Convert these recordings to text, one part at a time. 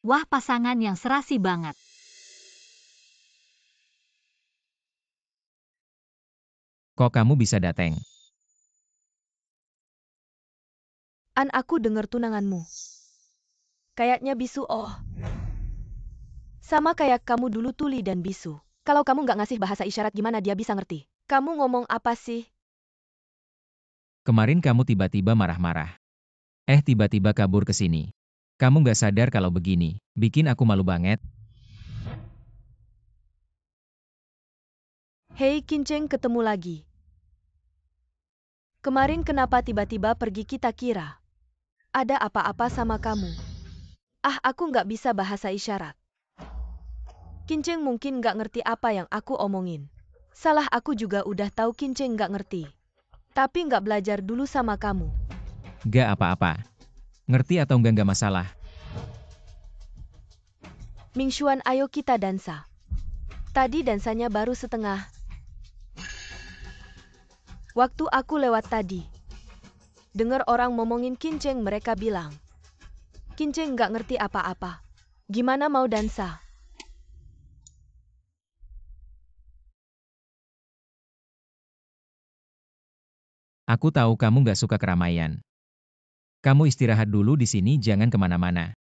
Wah, pasangan yang serasi banget. Kok kamu bisa dateng? Aku dengar tunanganmu. Kayaknya bisu sama kayak kamu dulu tuli dan bisu. Kalau kamu nggak ngasih bahasa isyarat gimana dia bisa ngerti? Kamu ngomong apa sih? Kemarin kamu tiba-tiba marah-marah. Tiba-tiba kabur ke sini. Kamu nggak sadar kalau begini, bikin aku malu banget. Hei Kinceng, ketemu lagi. Kemarin kenapa tiba-tiba pergi, kita kira ada apa-apa sama kamu? Aku nggak bisa bahasa isyarat. Kinceng mungkin nggak ngerti apa yang aku omongin. Salah aku juga udah tahu Kinceng nggak ngerti. Tapi nggak belajar dulu sama kamu. Gak apa-apa. Ngerti atau nggak masalah. Mingshuan, ayo kita dansa. Tadi dansanya baru setengah. Waktu aku lewat tadi, dengar orang ngomongin Kinceng, mereka bilang, Kinceng nggak ngerti apa-apa. Gimana mau dansa? Aku tahu kamu nggak suka keramaian. Kamu istirahat dulu di sini, jangan kemana-mana.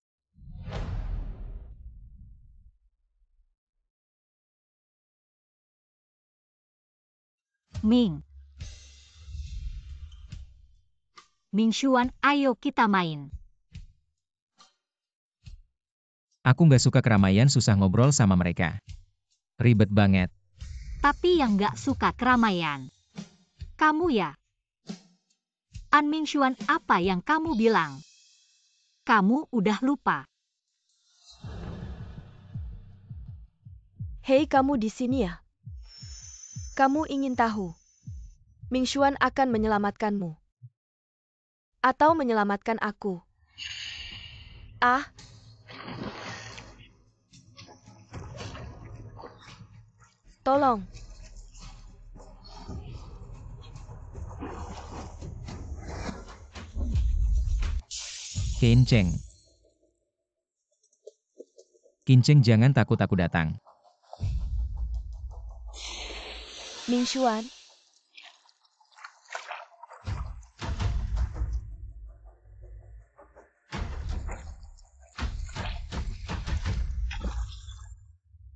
Mingshuan, ayo kita main. Aku nggak suka keramaian, susah ngobrol sama mereka. Ribet banget. Tapi yang nggak suka keramaian, kamu ya? An Mingshuan, apa yang kamu bilang? Kamu udah lupa. Hei, kamu di sini ya? Kamu ingin tahu Mingshuan akan menyelamatkanmu atau menyelamatkan aku? Tolong. Kinceng. Kinceng, jangan takut, aku datang. Mingshuan.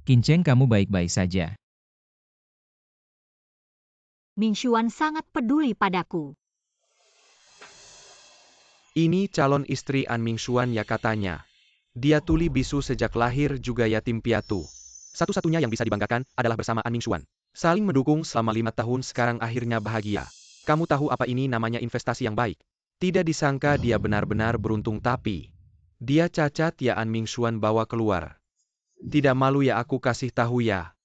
Kinceng, kamu baik-baik saja. Mingshuan sangat peduli padaku. Ini calon istri An Mingshuan ya katanya. Dia tuli bisu sejak lahir juga yatim piatu. Satu-satunya yang bisa dibanggakan adalah bersama An Mingshuan. Saling mendukung selama 5 tahun, sekarang akhirnya bahagia. Kamu tahu apa ini namanya investasi yang baik? Tidak disangka dia benar-benar beruntung, tapi dia cacat ya. An Mingshuan bawa keluar. Tidak malu ya aku kasih tahu ya.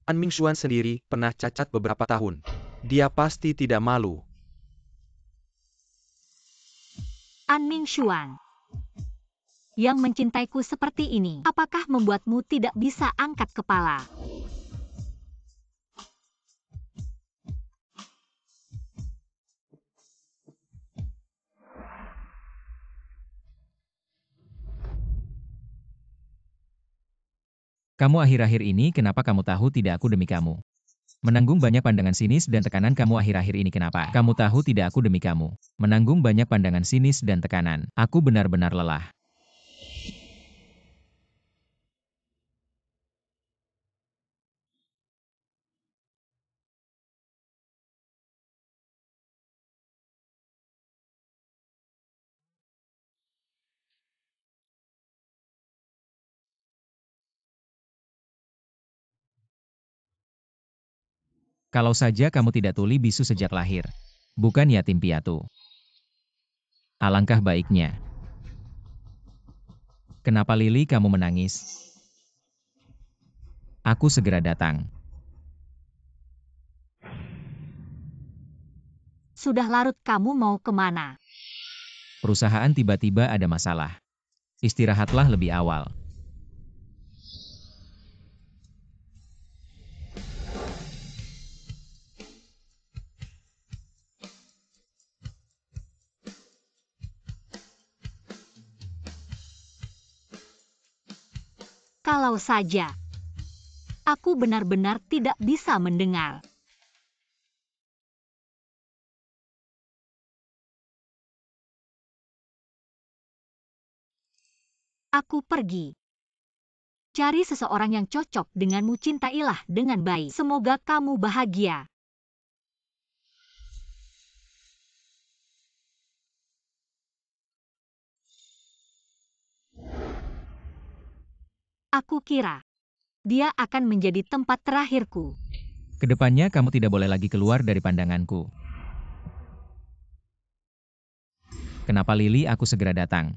An Mingshuan sendiri pernah cacat beberapa tahun. Dia pasti tidak malu. An Mingshuan, yang mencintaiku seperti ini, apakah membuatmu tidak bisa angkat kepala? Kamu akhir-akhir ini kenapa kamu tahu tidak aku demi kamu? Menanggung banyak pandangan sinis dan tekanan kamu akhir-akhir ini kenapa? Kamu tahu tidak aku demi kamu. Menanggung banyak pandangan sinis dan tekanan. Aku benar-benar lelah. Kalau saja kamu tidak tuli bisu sejak lahir. Bukan yatim piatu. Alangkah baiknya. Kenapa Lili kamu menangis? Aku segera datang. Sudah larut, kamu mau kemana? Perusahaan tiba-tiba ada masalah. Istirahatlah lebih awal. Kalau saja aku benar-benar tidak bisa mendengar. Aku pergi. Cari seseorang yang cocok denganmu, cintailah dengan baik. Semoga kamu bahagia. Aku kira dia akan menjadi tempat terakhirku. Kedepannya kamu tidak boleh lagi keluar dari pandanganku. Kenapa Lily? Aku segera datang.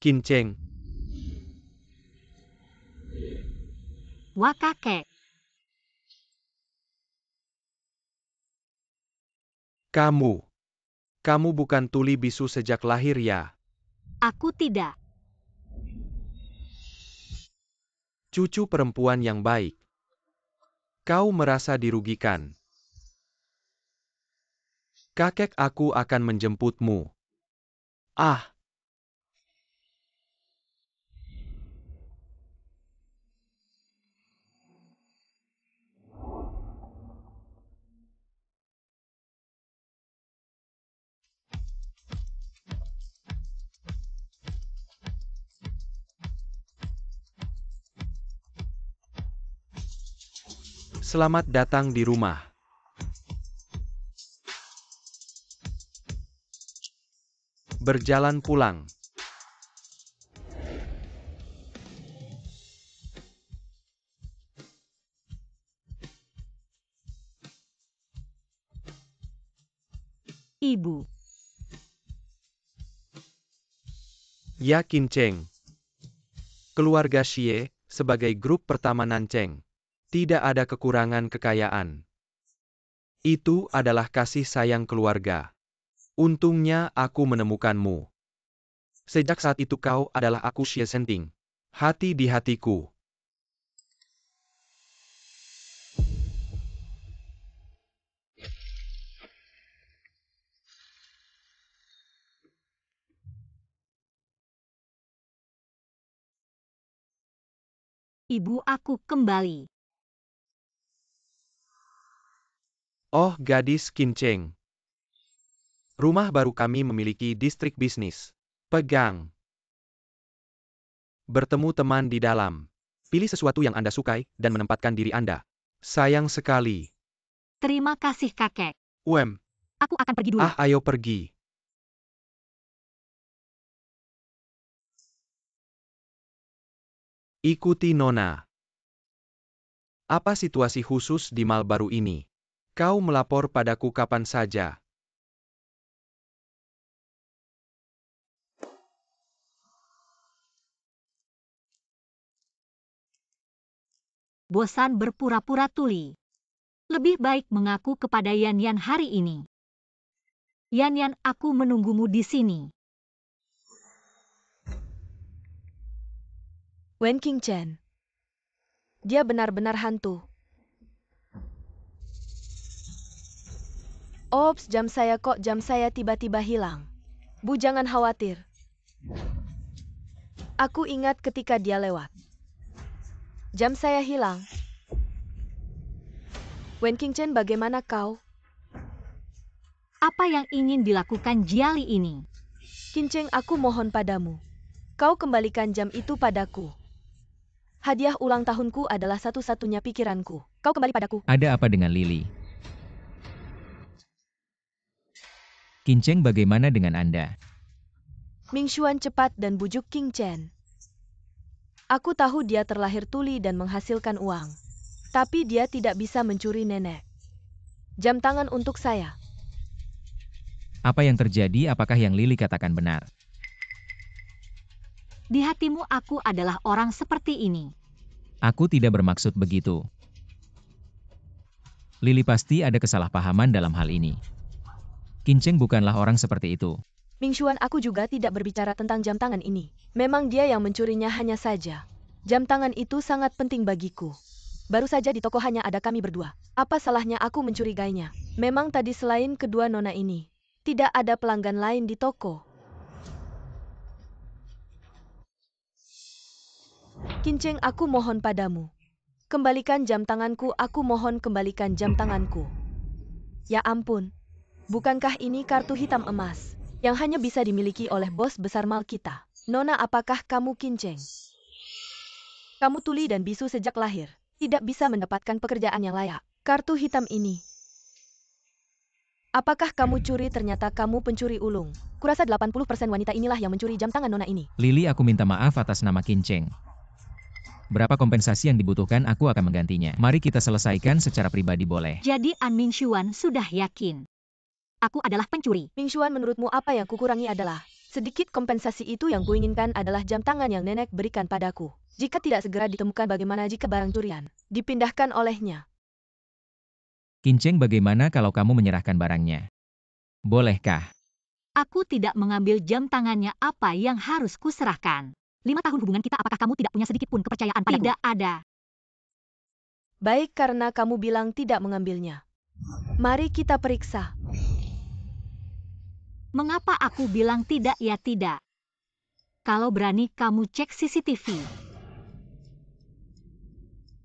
Qin Cheng, Wah kakek, kamu bukan tuli bisu sejak lahir ya? aku tidak. Cucu perempuan yang baik. Kau merasa dirugikan. Kakek aku akan menjemputmu. Ah, selamat datang di rumah. Berjalan pulang. Ibu, Ya Qin Cheng. Keluarga Xie, sebagai grup pertama Nancheng, tidak ada kekurangan kekayaan. Itu adalah kasih sayang keluarga. Untungnya aku menemukanmu. Sejak saat itu kau adalah aku Xie Senting. Hati di hatiku. ibu aku kembali. Oh gadis Qin Cheng. Rumah baru kami memiliki distrik bisnis. Pegang. Bertemu teman di dalam. Pilih sesuatu yang Anda sukai dan menempatkan diri Anda. Sayang sekali. Terima kasih kakek. Aku akan pergi dulu. Ayo pergi. Ikuti Nona. Apa situasi khusus di mal baru ini? Kau melapor padaku kapan saja. Bosan berpura-pura tuli. Lebih baik mengaku kepada Yan Yan hari ini. Yan Yan, aku menunggumu di sini. Wen Qing Chen. Dia benar-benar hantu. Ops, jam saya tiba-tiba hilang. Bu, jangan khawatir. Aku ingat ketika dia lewat. Jam saya hilang. Wen Qing Chen, bagaimana kau? Apa yang ingin dilakukan Jiali ini? Qin Cheng, aku mohon padamu. Kau kembalikan jam itu padaku. Hadiah ulang tahunku adalah satu-satunya pikiranku. Kau kembali padaku. Ada apa dengan Lily? Qin Cheng, bagaimana dengan Anda? Ming Xuan cepat dan bujuk Qing Chen. Aku tahu dia terlahir tuli dan menghasilkan uang. Tapi dia tidak bisa mencuri nenek. Jam tangan untuk saya. Apa yang terjadi? Apakah yang Lily katakan benar? Di hatimu aku adalah orang seperti ini. Aku tidak bermaksud begitu. Lili pasti ada kesalahpahaman dalam hal ini. Kincheng bukanlah orang seperti itu. Mingshuan, aku juga tidak berbicara tentang jam tangan ini. Memang dia yang mencurinya hanya saja. Jam tangan itu sangat penting bagiku. Baru saja di toko hanya ada kami berdua. Apa salahnya aku mencurigainya? Memang tadi selain kedua nona ini, tidak ada pelanggan lain di toko. Kincheng, aku mohon padamu. Kembalikan jam tanganku, aku mohon kembalikan jam tanganku. Ya ampun, bukankah ini kartu hitam emas yang hanya bisa dimiliki oleh bos besar mal kita? Nona, apakah kamu Kincheng? Kamu tuli dan bisu sejak lahir, tidak bisa mendapatkan pekerjaan yang layak. Kartu hitam ini. Apakah kamu curi? Ternyata kamu pencuri ulung. Kurasa 80% wanita inilah yang mencuri jam tangan nona ini. Lili, aku minta maaf atas nama Kincheng. Berapa kompensasi yang dibutuhkan, aku akan menggantinya. Mari kita selesaikan secara pribadi, boleh? Jadi An Mingshuan sudah yakin. Aku adalah pencuri. Mingshuan, menurutmu apa yang kukurangi adalah sedikit kompensasi? Itu yang kuinginkan adalah jam tangan yang nenek berikan padaku. Jika tidak segera ditemukan, bagaimana jika barang curian dipindahkan olehnya? Kincheng, bagaimana kalau kamu menyerahkan barangnya? Bolehkah? Aku tidak mengambil jam tangannya. Apa yang harus kuserahkan? 5 tahun hubungan kita, apakah kamu tidak punya sedikit pun kepercayaan padaku? Tidak ada. Baik, karena kamu bilang tidak mengambilnya. Mari kita periksa. Mengapa aku bilang tidak ya tidak? Kalau berani kamu cek CCTV.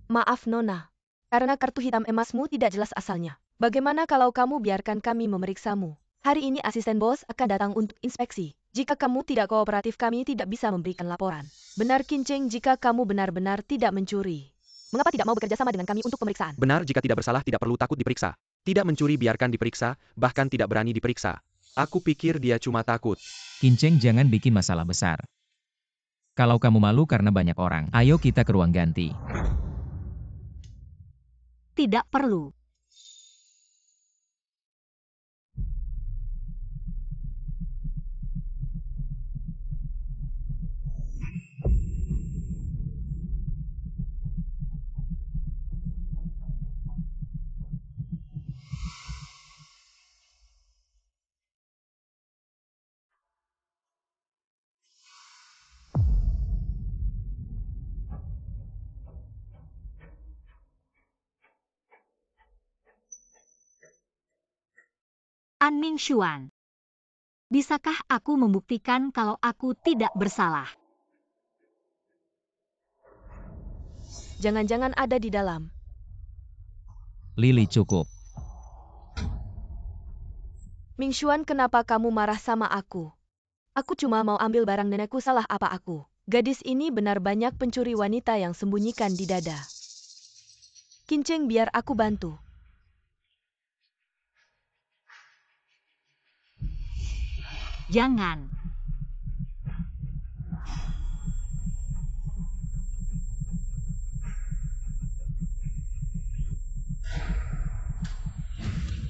Maaf Nona, karena kartu hitam emasmu tidak jelas asalnya. Bagaimana kalau kamu biarkan kami memeriksamu? Hari ini asisten bos akan datang untuk inspeksi. Jika kamu tidak kooperatif, kami tidak bisa memberikan laporan. Benar Kincheng, jika kamu benar-benar tidak mencuri, mengapa tidak mau bekerja sama dengan kami untuk pemeriksaan? Benar, jika tidak bersalah tidak perlu takut diperiksa. Tidak mencuri biarkan diperiksa, bahkan tidak berani diperiksa. Aku pikir dia cuma takut. Kincheng, jangan bikin masalah besar. Kalau kamu malu karena banyak orang, ayo kita ke ruang ganti. Tidak perlu. An Mingshuan, bisakah aku membuktikan kalau aku tidak bersalah? Jangan-jangan ada di dalam. Lili, cukup. Mingshuan, kenapa kamu marah sama aku? Aku cuma mau ambil barang nenekku, salah apa aku? Gadis ini benar banyak pencuri wanita yang sembunyikan di dada. Kincheng, biar aku bantu. Jangan.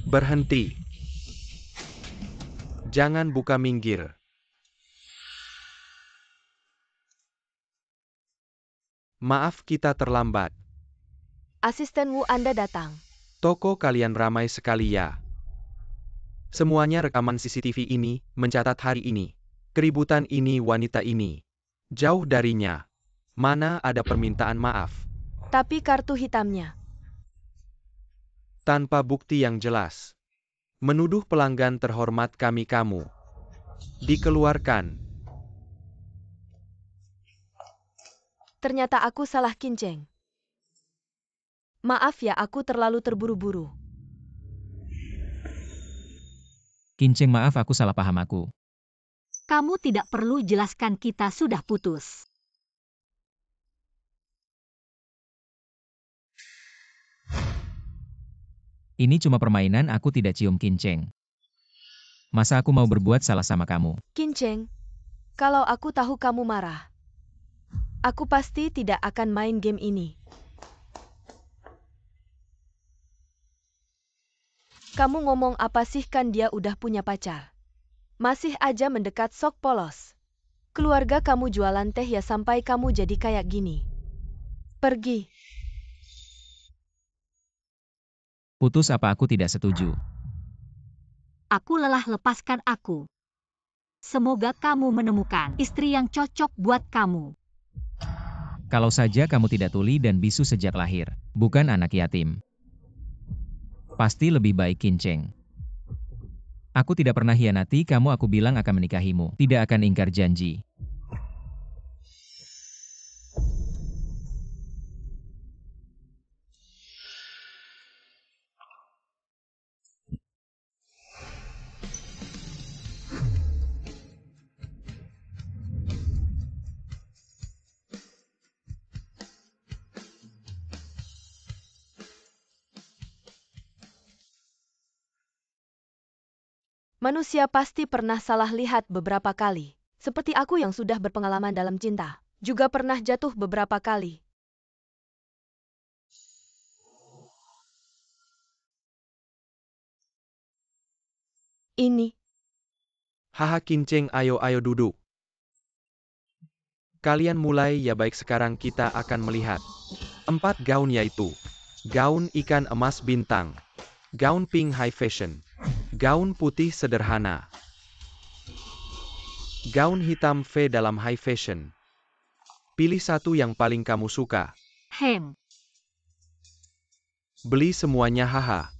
Berhenti. Jangan buka minggir. Maaf, kita terlambat. Asisten Wu, Anda datang. Toko kalian ramai sekali ya. Semuanya rekaman CCTV ini, mencatat hari ini. Keributan ini, wanita ini. Jauh darinya. Mana ada permintaan maaf. Tapi kartu hitamnya. Tanpa bukti yang jelas. Menuduh pelanggan terhormat kami kamu. Dikeluarkan. Ternyata aku salah Kincheng. Maaf ya, aku terlalu terburu-buru. Kincheng, maaf, aku salah paham aku. Kamu tidak perlu jelaskan, kita sudah putus. Ini cuma permainan, aku tidak cium Kincheng. Masa aku mau berbuat salah sama kamu? Kincheng, kalau aku tahu kamu marah, aku pasti tidak akan main game ini. Kamu ngomong apa sih, kan dia udah punya pacar. Masih aja mendekat, sok polos. Keluarga kamu jualan teh ya sampai kamu jadi kayak gini. Pergi. Putus apa aku tidak setuju. Aku lelah, lepaskan aku. Semoga kamu menemukan istri yang cocok buat kamu. Kalau saja kamu tidak tuli dan bisu sejak lahir, bukan anak yatim. Pasti lebih baik Kinceng. Aku tidak pernah hianati kamu, aku bilang akan menikahimu, tidak akan ingkar janji. Manusia pasti pernah salah lihat beberapa kali. Seperti aku yang sudah berpengalaman dalam cinta. Juga pernah jatuh beberapa kali. Ini. Haha Kinceng, ayo duduk. Kalian mulai ya, baik, sekarang kita akan melihat 4 gaun, yaitu gaun ikan emas bintang, gaun pink high fashion, gaun putih sederhana, gaun hitam V dalam high fashion. Pilih satu yang paling kamu suka. Beli semuanya, haha.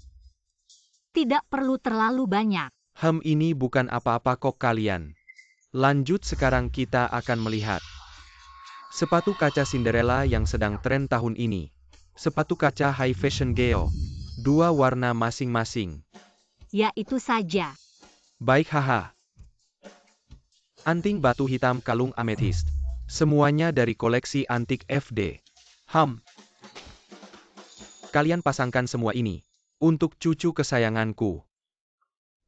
Tidak perlu terlalu banyak. Ini bukan apa-apa kok kalian. Lanjut, sekarang kita akan melihat sepatu kaca Cinderella yang sedang tren tahun ini. Sepatu kaca high fashion Geo. 2 warna masing-masing. Ya itu saja. Baik, haha. Anting batu hitam kalung amethyst. Semuanya dari koleksi antik FD. Kalian pasangkan semua ini untuk cucu kesayanganku.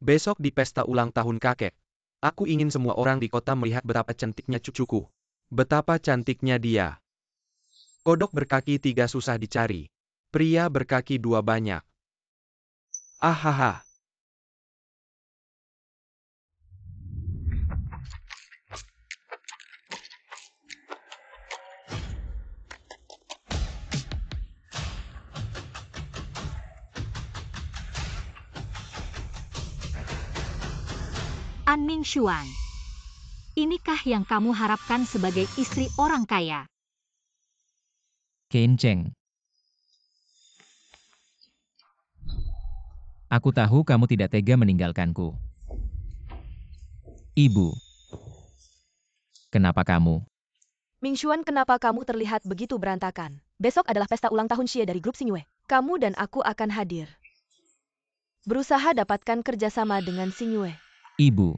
Besok di pesta ulang tahun kakek, aku ingin semua orang di kota melihat betapa cantiknya cucuku. Betapa cantiknya dia. Kodok berkaki 3 susah dicari. Pria berkaki 2 banyak. Ahaha. An Mingxuan. Inikah yang kamu harapkan sebagai istri orang kaya? Kinceng. Aku tahu kamu tidak tega meninggalkanku. Ibu. Kenapa kamu? Mingxuan, kenapa kamu terlihat begitu berantakan? Besok adalah pesta ulang tahun Xie dari grup Xingyue. Kamu dan aku akan hadir. Berusaha dapatkan kerjasama dengan Xingyue. Ibu.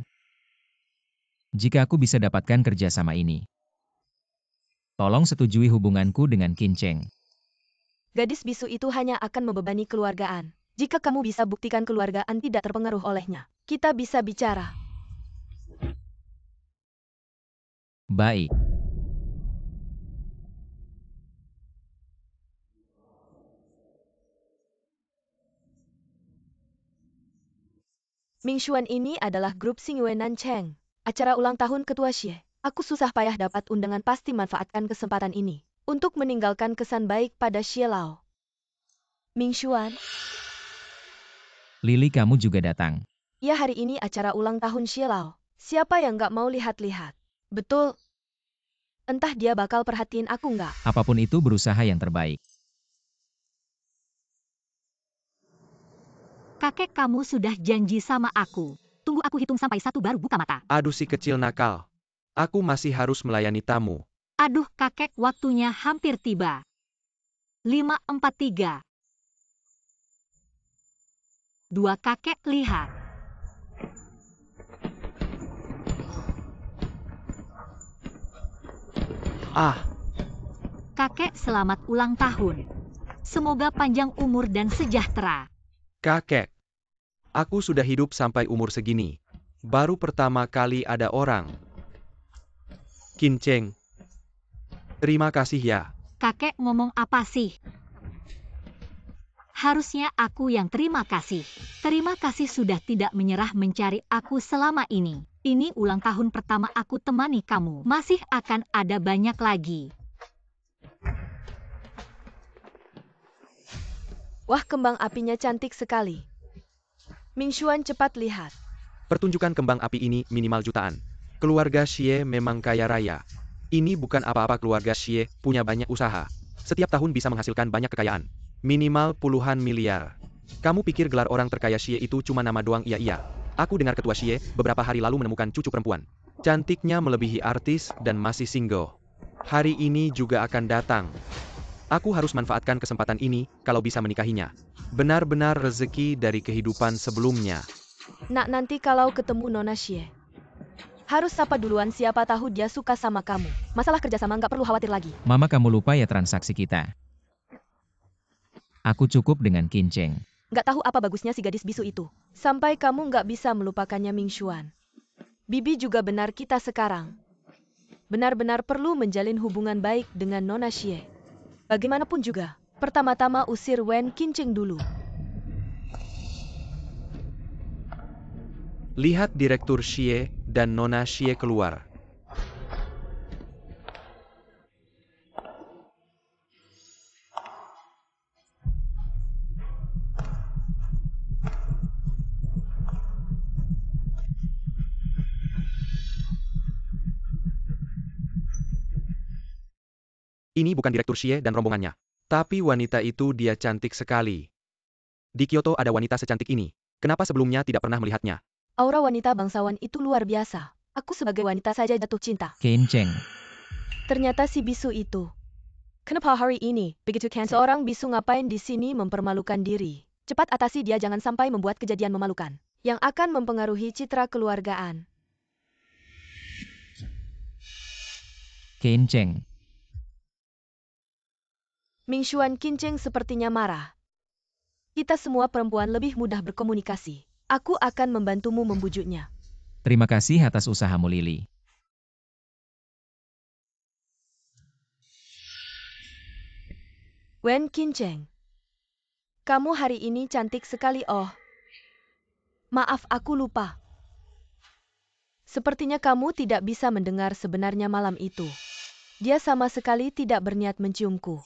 Jika aku bisa dapatkan kerjasama ini, tolong setujui hubunganku dengan Kinceng. Gadis bisu itu hanya akan membebani keluargaan. Jika kamu bisa buktikan keluargaan tidak terpengaruh olehnya, kita bisa bicara. Baik. Mingxuan ini adalah grup Xingyue Nancheng. Acara ulang tahun ketua Xie. Aku susah payah dapat undangan, pasti manfaatkan kesempatan ini untuk meninggalkan kesan baik pada Xie Lao. Mingxuan. Lili, kamu juga datang. Ya, hari ini acara ulang tahun Xie Lao. Siapa yang gak mau lihat-lihat? Betul. Entah dia bakal perhatiin aku nggak. Apapun itu, berusaha yang terbaik. Kakek kamu sudah janji sama aku. Tunggu aku hitung sampai 1 baru buka mata. Aduh, si kecil nakal. Aku masih harus melayani tamu. Aduh kakek, waktunya hampir tiba. 5, 4, 3. 2 kakek lihat. Kakek, selamat ulang tahun. Semoga panjang umur dan sejahtera. Kakek. Aku sudah hidup sampai umur segini. Baru pertama kali ada orang. Kinceng. Terima kasih ya. Kakek ngomong apa sih? Harusnya aku yang terima kasih. Terima kasih sudah tidak menyerah mencari aku selama ini. Ini ulang tahun pertama aku temani kamu. Masih akan ada banyak lagi. Wah, kembang apinya cantik sekali. Ming Xuan cepat lihat. Pertunjukan kembang api ini minimal jutaan. Keluarga Xie memang kaya raya. Ini bukan apa-apa, keluarga Xie punya banyak usaha. Setiap tahun bisa menghasilkan banyak kekayaan. Minimal puluhan miliar. Kamu pikir gelar orang terkaya Xie itu cuma nama doang? Iya. Aku dengar ketua Xie beberapa hari lalu menemukan cucu perempuan. Cantiknya melebihi artis dan masih single. Hari ini juga akan datang. Aku harus manfaatkan kesempatan ini kalau bisa menikahinya. Benar-benar rezeki dari kehidupan sebelumnya. Nak, nanti kalau ketemu Nona Xie, harus sapa duluan, siapa tahu dia suka sama kamu. Masalah kerjasama nggak perlu khawatir lagi. Mama, kamu lupa ya transaksi kita. Aku cukup dengan Kinceng. Nggak tahu apa bagusnya si gadis bisu itu. Sampai kamu nggak bisa melupakannya, Ming Xuan. Bibi juga benar, kita sekarang benar-benar perlu menjalin hubungan baik dengan Nona Xie. Bagaimanapun juga, pertama-tama usir Wen Kinceng dulu. Lihat Direktur Xie dan Nona Xie keluar. Ini bukan Direktur Xie dan rombongannya. Tapi wanita itu dia cantik sekali. Di Kyoto ada wanita secantik ini. Kenapa sebelumnya tidak pernah melihatnya? Aura wanita bangsawan itu luar biasa. Aku sebagai wanita saja jatuh cinta. Kinceng. Ternyata si bisu itu. Kenapa hari ini, begitu kan seorang bisu ngapain di sini mempermalukan diri? Cepat atasi dia, jangan sampai membuat kejadian memalukan yang akan mempengaruhi citra keluargaan. Kinceng. Ming Xuan Kinceng sepertinya marah. Kita semua perempuan lebih mudah berkomunikasi. Aku akan membantumu membujuknya. Terima kasih atas usahamu, Lili. Wen Kinceng, kamu hari ini cantik sekali. Oh, maaf, aku lupa. Sepertinya kamu tidak bisa mendengar sebenarnya malam itu. Dia sama sekali tidak berniat menciumku.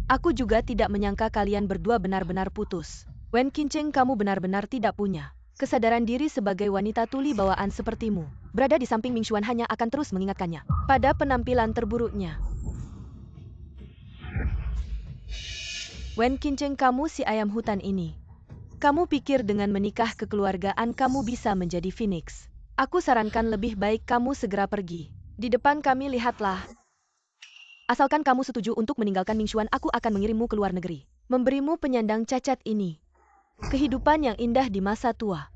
Aku juga tidak menyangka kalian berdua benar-benar putus. Wen Kinceng, kamu benar-benar tidak punya kesadaran diri sebagai wanita tuli bawaan sepertimu. Berada di samping Ming Xuan hanya akan terus mengingatkannya pada penampilan terburuknya. Wen Kinceng, kamu si ayam hutan ini. Kamu pikir dengan menikah kekeluargaan kamu bisa menjadi Phoenix? Aku sarankan lebih baik kamu segera pergi. Di depan kami, lihatlah. Asalkan kamu setuju untuk meninggalkan Ming Xuan, aku akan mengirimmu ke luar negeri. Memberimu penyandang cacat ini kehidupan yang indah di masa tua.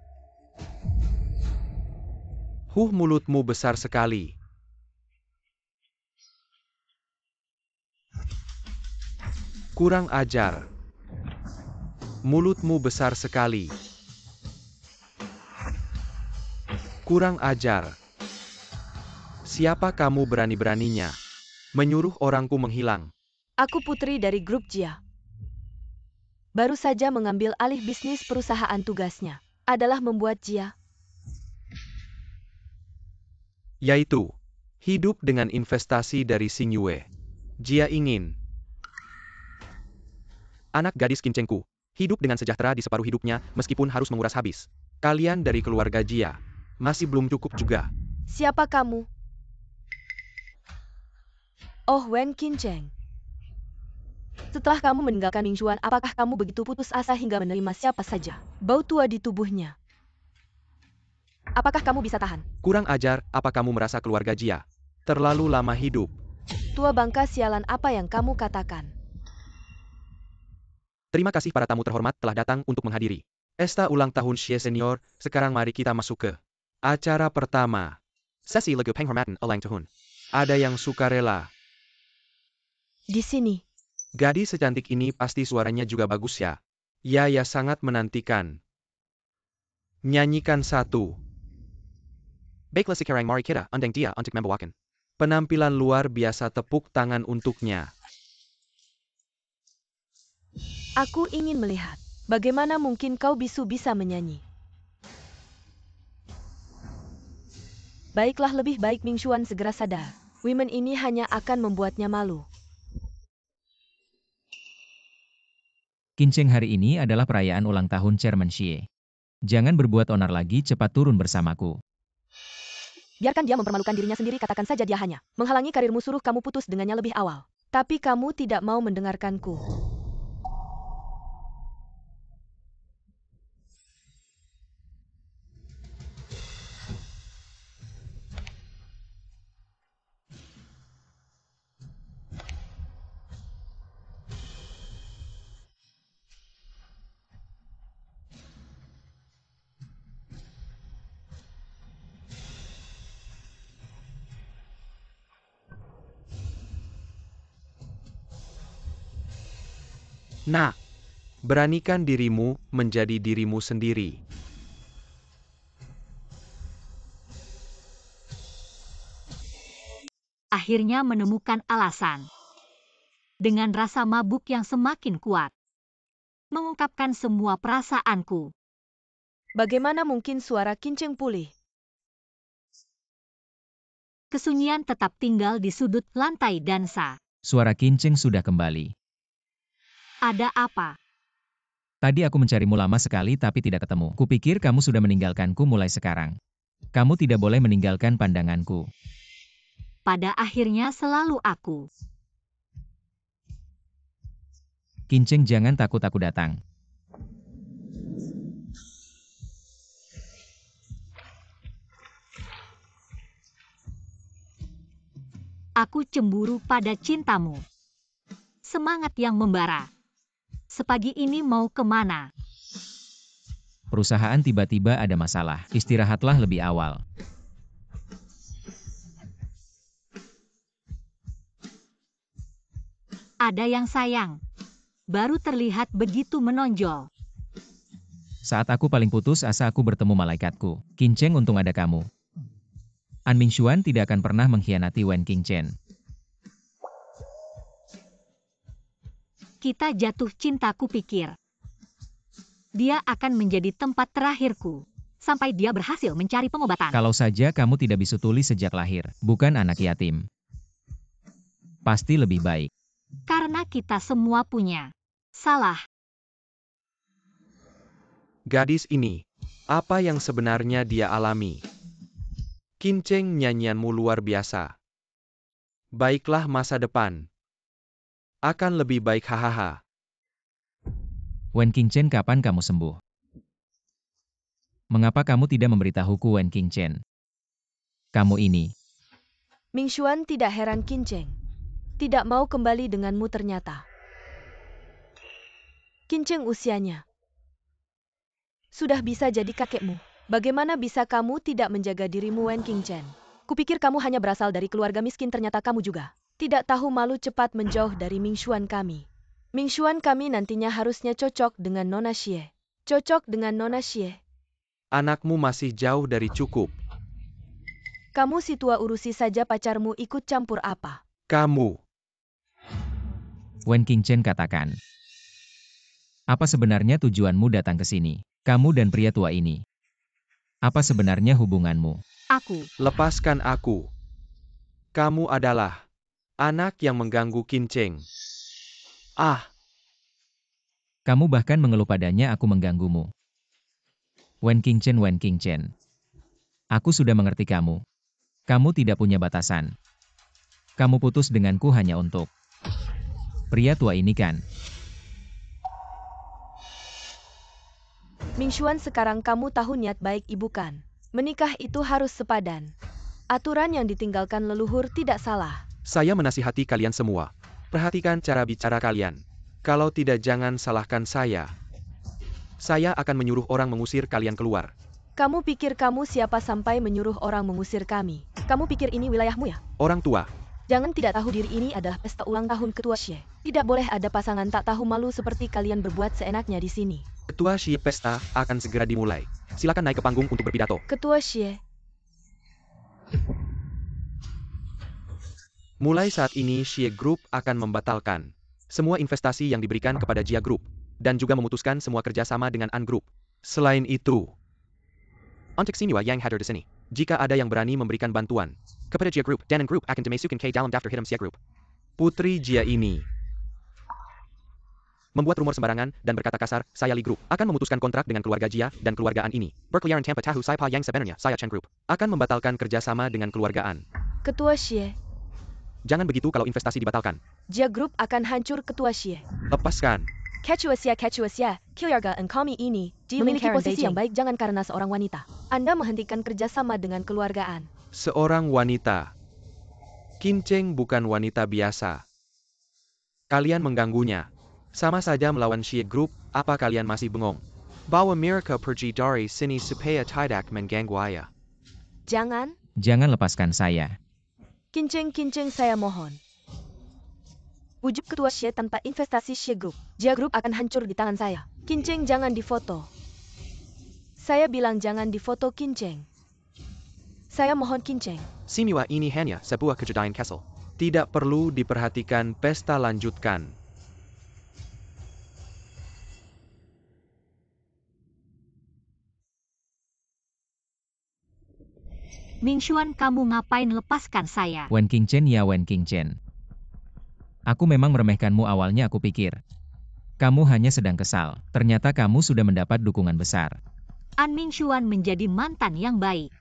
Mulutmu besar sekali. Kurang ajar. Mulutmu besar sekali. Kurang ajar. Siapa kamu berani-beraninya menyuruh orangku menghilang? Aku putri dari grup Jia. Baru saja mengambil alih bisnis perusahaan, tugasnya adalah membuat Jia. Yaitu, hidup dengan investasi dari Xing Yue. Jia ingin anak gadis Kincengku hidup dengan sejahtera di separuh hidupnya meskipun harus menguras habis. Kalian dari keluarga Jia masih belum cukup juga. Siapa kamu? Oh, Wen Kinceng. Setelah kamu meninggalkan Ming Xuan, apakah kamu begitu putus asa hingga menerima siapa saja? Bau tua di tubuhnya. Apakah kamu bisa tahan? Kurang ajar, apa kamu merasa keluarga Jia terlalu lama hidup? Tua bangka sialan, apa yang kamu katakan? Terima kasih para tamu terhormat telah datang untuk menghadiri Pesta ulang tahun Xie Senior. Sekarang mari kita masuk ke acara pertama. Sesi lagu penghormatan ulang tahun. Ada yang sukarela. Di sini. Gadis secantik ini pasti suaranya juga bagus ya. Ya sangat menantikan. Nyanyikan satu. Baiklah sekarang mari kita undang dia untuk membawakan penampilan luar biasa, tepuk tangan untuknya. Aku ingin melihat bagaimana mungkin kau bisu bisa menyanyi. Baiklah, lebih baik Ming Xuan segera sadar. Women ini hanya akan membuatnya malu. Kincheng, hari ini adalah perayaan ulang tahun Chairman Xie. Jangan berbuat onar lagi, cepat turun bersamaku. Biarkan dia mempermalukan dirinya sendiri, katakan saja dia hanya menghalangi karirmu, suruh kamu putus dengannya lebih awal. Tapi kamu tidak mau mendengarkanku. Nah, beranikan dirimu menjadi dirimu sendiri. Akhirnya menemukan alasan. Dengan rasa mabuk yang semakin kuat. Mengungkapkan semua perasaanku. Bagaimana mungkin suara Kincheng pulih? Kesunyian tetap tinggal di sudut lantai dansa. Suara Kincheng sudah kembali. Ada apa? Tadi aku mencarimu lama sekali tapi tidak ketemu. Kupikir kamu sudah meninggalkanku mulai sekarang. Kamu tidak boleh meninggalkan pandanganku. Pada akhirnya selalu aku. Kincheng, jangan takut, aku datang. Aku cemburu pada cintamu. Semangat yang membara. Sepagi ini mau kemana? Perusahaan tiba-tiba ada masalah. Istirahatlah lebih awal. Ada yang sayang. Baru terlihat begitu menonjol. Saat aku paling putus asa, aku bertemu malaikatku. Kincheng, untung ada kamu. An Mingxuan tidak akan pernah mengkhianati Wen Qingchen. Kita jatuh cinta, kupikir. Dia akan menjadi tempat terakhirku. Sampai dia berhasil mencari pengobatan. Kalau saja kamu tidak bisu tuli sejak lahir, bukan anak yatim. Pasti lebih baik. Karena kita semua punya salah. Gadis ini, apa yang sebenarnya dia alami? Kincheng, nyanyianmu luar biasa. Baiklah, masa depan akan lebih baik, hahaha. Wen Qingchen, kapan kamu sembuh? Mengapa kamu tidak memberitahuku, Wen Qingchen? Kamu ini. Mingxuan tidak heran Kincheng tidak mau kembali denganmu ternyata. Kincheng usianya sudah bisa jadi kakekmu. Bagaimana bisa kamu tidak menjaga dirimu, Wen Qingchen? Kupikir kamu hanya berasal dari keluarga miskin, ternyata kamu juga tidak tahu malu, cepat menjauh dari Mingxuan kami. Mingxuan kami nantinya harusnya cocok dengan Nona Xie. Cocok dengan Nona Xie. Anakmu masih jauh dari cukup. Kamu si tua, urusi saja pacarmu, ikut campur apa? Kamu. Wen Qingchen katakan. Apa sebenarnya tujuanmu datang ke sini? Kamu dan pria tua ini. Apa sebenarnya hubunganmu? Aku. Lepaskan aku. Kamu adalah anak yang mengganggu Kincheng. Ah, Kamu bahkan mengeluh padanya aku mengganggumu. Wen Qingchen, Wen Qingchen. Aku sudah mengerti kamu. Kamu tidak punya batasan. Kamu putus denganku hanya untuk pria tua ini, kan? Mingxuan, sekarang kamu tahu niat baik ibu, kan? Menikah itu harus sepadan. Aturan yang ditinggalkan leluhur tidak salah. saya menasihati kalian semua. Perhatikan cara bicara kalian. Kalau tidak, jangan salahkan saya. Saya akan menyuruh orang mengusir kalian keluar. Kamu pikir kamu siapa sampai menyuruh orang mengusir kami? Kamu pikir ini wilayahmu ya? Orang tua, Jangan tidak tahu diri, ini adalah pesta ulang tahun Ketua Xie. Tidak boleh ada pasangan tak tahu malu seperti kalian berbuat seenaknya di sini. Ketua Xie, pesta akan segera dimulai. Silakan naik ke panggung untuk berpidato. Ketua Xie, Mulai saat ini Xie Group akan membatalkan semua investasi yang diberikan kepada Jia Group, dan juga memutuskan semua kerjasama dengan An Group. Selain itu, untuk Sinua yang hadir di sini, jika ada yang berani memberikan bantuan kepada Jia Group dan An Group, akan dimasukin ke dalam daftar hitam Xie Group. Putri Jia ini membuat rumor sembarangan, dan berkata kasar, saya Lee Group, akan memutuskan kontrak dengan keluarga Jia dan keluargaan ini. Berkeliaran Tampa tahu saya Pa yang sebenarnya, saya Chen Group, akan membatalkan kerjasama dengan keluargaan. Ketua Xie, Jangan begitu kalau investasi dibatalkan. Jia Group akan hancur Ketua Xie. Lepaskan. Ketua Xie, keluarga kami ini memiliki posisi yang baik jangan karena seorang wanita. Anda menghentikan kerjasama dengan keluargaan. Seorang wanita. Qin Cheng bukan wanita biasa. Kalian mengganggunya. Sama saja melawan Xie Group, apa kalian masih bengong? Bawa mereka pergi dari sini supaya tidak mengganggu saya. Jangan, Jangan lepaskan saya. Qin Cheng saya mohon. Wujud Ketua Xie tanpa investasi Xie Group. Jia Group akan hancur di tangan saya. Qin Cheng jangan difoto. Saya bilang jangan difoto Qin Cheng. Saya mohon Qin Cheng. Simiwa ini hanya sebuah kejadian Castle. Tidak perlu diperhatikan, pesta lanjutkan. Mingxuan, kamu ngapain lepaskan saya? Wen Qingchen ya Wen Qingchen. Aku memang meremehkanmu awalnya aku pikir. Kamu hanya sedang kesal. Ternyata kamu sudah mendapat dukungan besar. An Mingxuan menjadi mantan yang baik.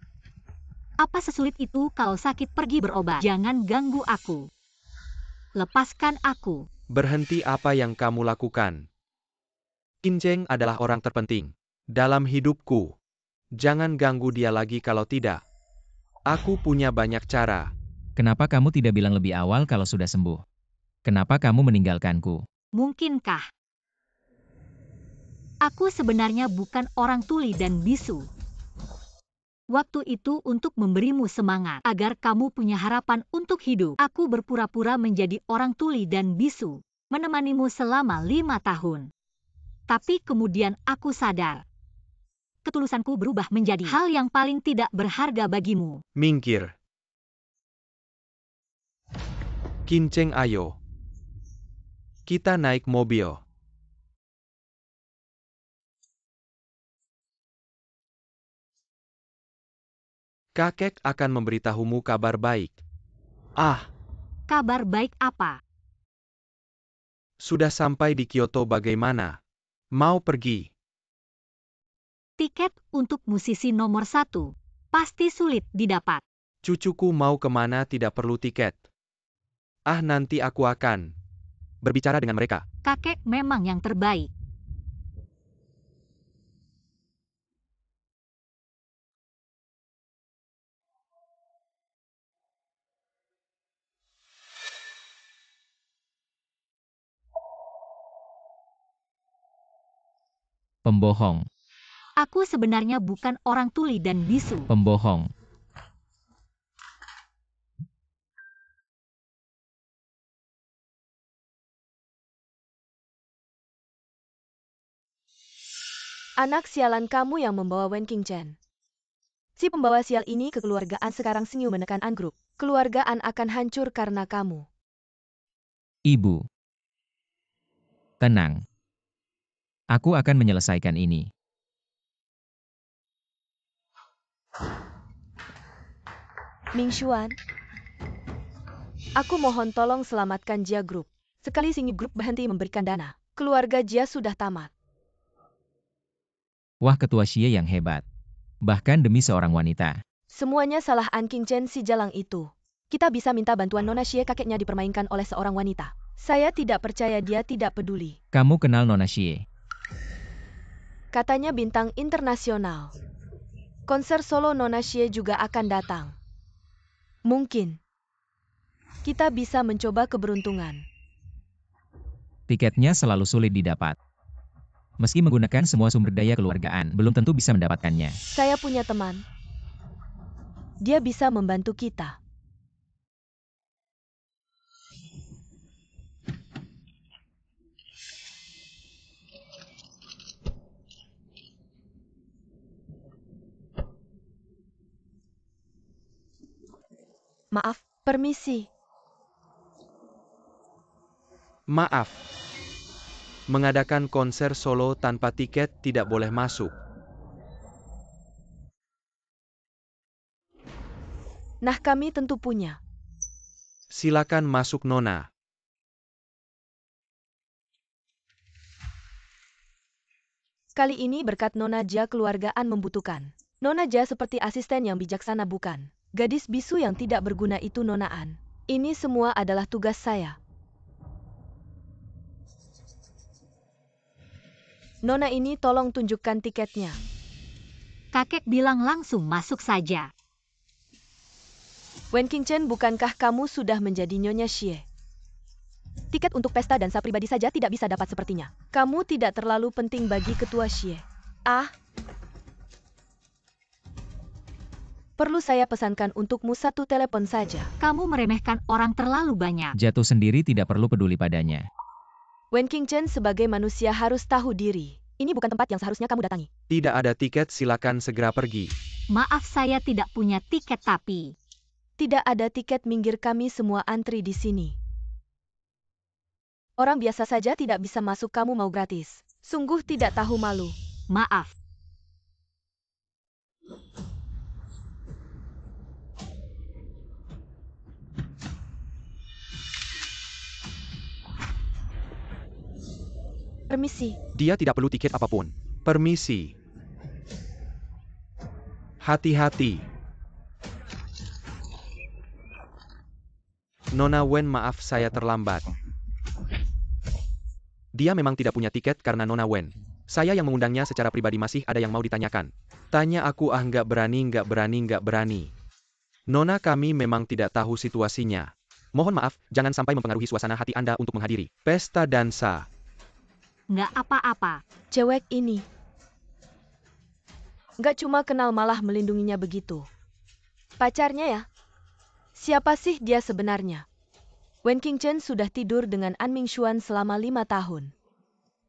Apa sesulit itu kalau sakit pergi berobat? Jangan ganggu aku. Lepaskan aku. Berhenti apa yang kamu lakukan. Qin Cheng adalah orang terpenting dalam hidupku. Jangan ganggu dia lagi kalau tidak. Aku punya banyak cara. Kenapa kamu tidak bilang lebih awal kalau sudah sembuh? Kenapa kamu meninggalkanku? Mungkinkah? Aku sebenarnya bukan orang tuli dan bisu. Waktu itu untuk memberimu semangat, agar kamu punya harapan untuk hidup. Aku berpura-pura menjadi orang tuli dan bisu, menemanimu selama 5 tahun. Tapi kemudian aku sadar. Ketulusanku berubah menjadi hal yang paling tidak berharga bagimu. Minggir. Qin Cheng, ayo. Kita naik mobil. Kakek akan memberitahumu kabar baik. Ah, Kabar baik apa? sudah sampai di Kyoto bagaimana? Mau pergi? Tiket untuk musisi nomor 1 pasti sulit didapat. Cucuku mau kemana tidak perlu tiket. Ah, nanti aku akan berbicara dengan mereka. Kakek memang yang terbaik. Pembohong. Aku sebenarnya bukan orang tuli dan bisu. Pembohong. Anak sialan kamu yang membawa Wen Qingchen. Si pembawa sial ini kekeluargaan sekarang senyum menekan An Group. Keluargaan akan hancur karena kamu. Ibu. Tenang. Aku akan menyelesaikan ini. Mingxuan. Aku mohon tolong selamatkan Jia Group. Sekali Singi Group berhenti memberikan dana, keluarga Jia sudah tamat. Wah, Ketua Xie yang hebat. Bahkan demi seorang wanita. Semuanya salah An Qingchen si jalang itu. Kita bisa minta bantuan Nona Xie, kakeknya dipermainkan oleh seorang wanita. Saya tidak percaya dia tidak peduli. Kamu kenal Nona Xie? Katanya bintang internasional. Konser solo Nona Xie juga akan datang. Mungkin. Kita bisa mencoba keberuntungan. Tiketnya selalu sulit didapat. Meski menggunakan semua sumber daya keluargaan, belum tentu bisa mendapatkannya. Saya punya teman. Dia bisa membantu kita. Maaf, permisi. Maaf. Mengadakan konser solo tanpa tiket tidak boleh masuk. Nah, kami tentu punya. Silakan masuk, Nona. Kali ini berkat Nona Jia keluargaan membutuhkan. Nona Jia seperti asisten yang bijaksana bukan. Gadis bisu yang tidak berguna itu Nona An. Ini semua adalah tugas saya. Nona ini tolong tunjukkan tiketnya. Kakek bilang langsung masuk saja. Wen Qingchen, bukankah kamu sudah menjadi Nyonya Xie? Tiket untuk pesta dansa pribadi saja tidak bisa dapat sepertinya. Kamu tidak terlalu penting bagi ketua Xie. Perlu saya pesankan untukmu satu telepon saja. Kamu meremehkan orang terlalu banyak. Jatuh sendiri tidak perlu peduli padanya. Wen Qingchen sebagai manusia harus tahu diri. Ini bukan tempat yang seharusnya kamu datangi. Tidak ada tiket, silakan segera pergi. Maaf, saya tidak punya tiket tapi... Tidak ada tiket, minggir, kami semua antri di sini. Orang biasa saja tidak bisa masuk, kamu mau gratis. Sungguh tidak tahu malu. Maaf. Permisi. Dia tidak perlu tiket apapun. Permisi. Hati-hati. Nona Wen, maaf saya terlambat. Dia memang tidak punya tiket karena Nona Wen. Saya yang mengundangnya secara pribadi, masih ada yang mau ditanyakan. Tanya aku, nggak berani. Nona, kami memang tidak tahu situasinya. Mohon maaf, jangan sampai mempengaruhi suasana hati Anda untuk menghadiri pesta dansa. Nggak apa-apa. Cewek ini. Nggak cuma kenal malah melindunginya begitu. Pacarnya ya? Siapa sih dia sebenarnya? Wen Qingchen sudah tidur dengan An Mingxuan selama 5 tahun.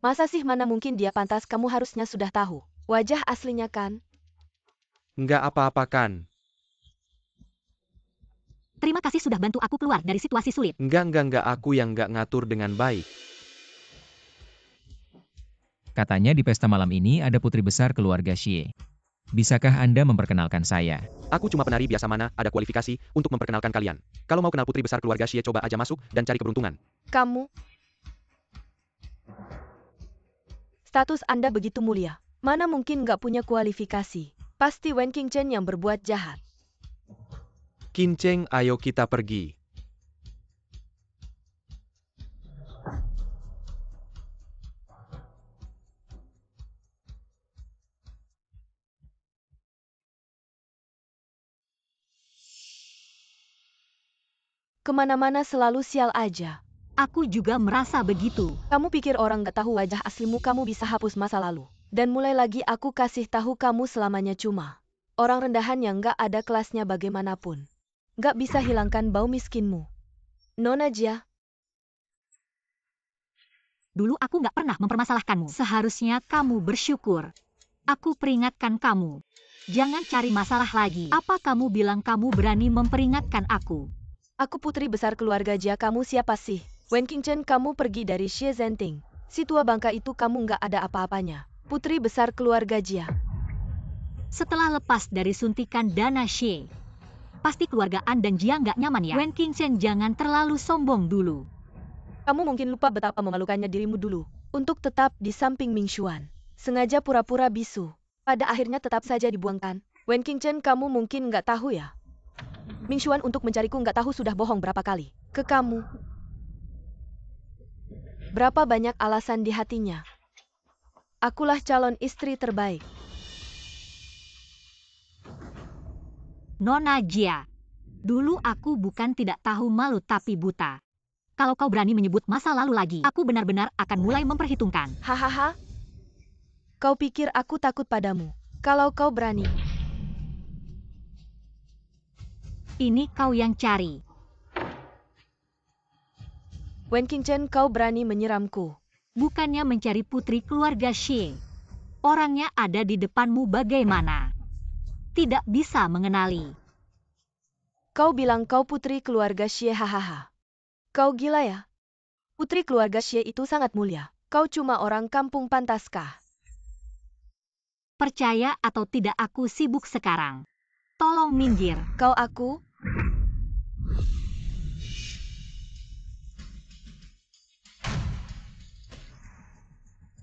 Masa sih, mana mungkin dia pantas, kamu harusnya sudah tahu. Wajah aslinya kan? Nggak apa-apa kan? Terima kasih sudah bantu aku keluar dari situasi sulit. Enggak, aku yang nggak ngatur dengan baik. Katanya di pesta malam ini ada putri besar keluarga Xie. Bisakah Anda memperkenalkan saya? Aku cuma penari biasa, mana ada kualifikasi untuk memperkenalkan kalian. Kalau mau kenal putri besar keluarga Xie, coba aja masuk dan cari keberuntungan. Kamu? Status Anda begitu mulia. Mana mungkin nggak punya kualifikasi? Pasti Wen Qingchen yang berbuat jahat. Qingchen, ayo kita pergi. Kemana-mana selalu sial aja. Aku juga merasa begitu. Kamu pikir orang gak tahu wajah aslimu, kamu bisa hapus masa lalu. Dan mulai lagi, aku kasih tahu kamu selamanya cuma orang rendahan yang gak ada kelasnya bagaimanapun. Gak bisa hilangkan bau miskinmu. Nona Jia. Dulu aku gak pernah mempermasalahkanmu. Seharusnya kamu bersyukur. Aku peringatkan kamu. Jangan cari masalah lagi. Apa kamu bilang kamu berani memperingatkan aku? Aku putri besar keluarga Jia, kamu siapa sih? Wen Qingchen, kamu pergi dari Xie Zhenting. Si tua bangka itu, kamu nggak ada apa-apanya. Putri besar keluarga Jia. Setelah lepas dari suntikan dana Xie, pasti keluarga An dan Jia nggak nyaman ya? Wen Qingchen, jangan terlalu sombong dulu. Kamu mungkin lupa betapa memalukannya dirimu dulu. Untuk tetap di samping Mingxuan. Sengaja pura-pura bisu. Pada akhirnya tetap saja dibuangkan. Wen Qingchen, kamu mungkin nggak tahu ya? Mingxuan untuk mencariku nggak tahu sudah bohong berapa kali ke kamu. Berapa banyak alasan di hatinya. Akulah calon istri terbaik. Nona Jia, dulu aku bukan tidak tahu malu tapi buta. Kalau kau berani menyebut masa lalu lagi, aku benar-benar akan mulai memperhitungkan. Hahaha. Kau pikir aku takut padamu? Kalau kau berani. Ini kau yang cari. Wen Qingchen, kau berani menyeramku. Bukannya mencari putri keluarga Xie. Orangnya ada di depanmu, bagaimana? Tidak bisa mengenali. Kau bilang kau putri keluarga Xie, hahaha. Kau gila ya? Putri keluarga Xie itu sangat mulia. Kau cuma orang kampung, pantaskah? Percaya atau tidak, aku sibuk sekarang. Tolong minggir. Kau aku?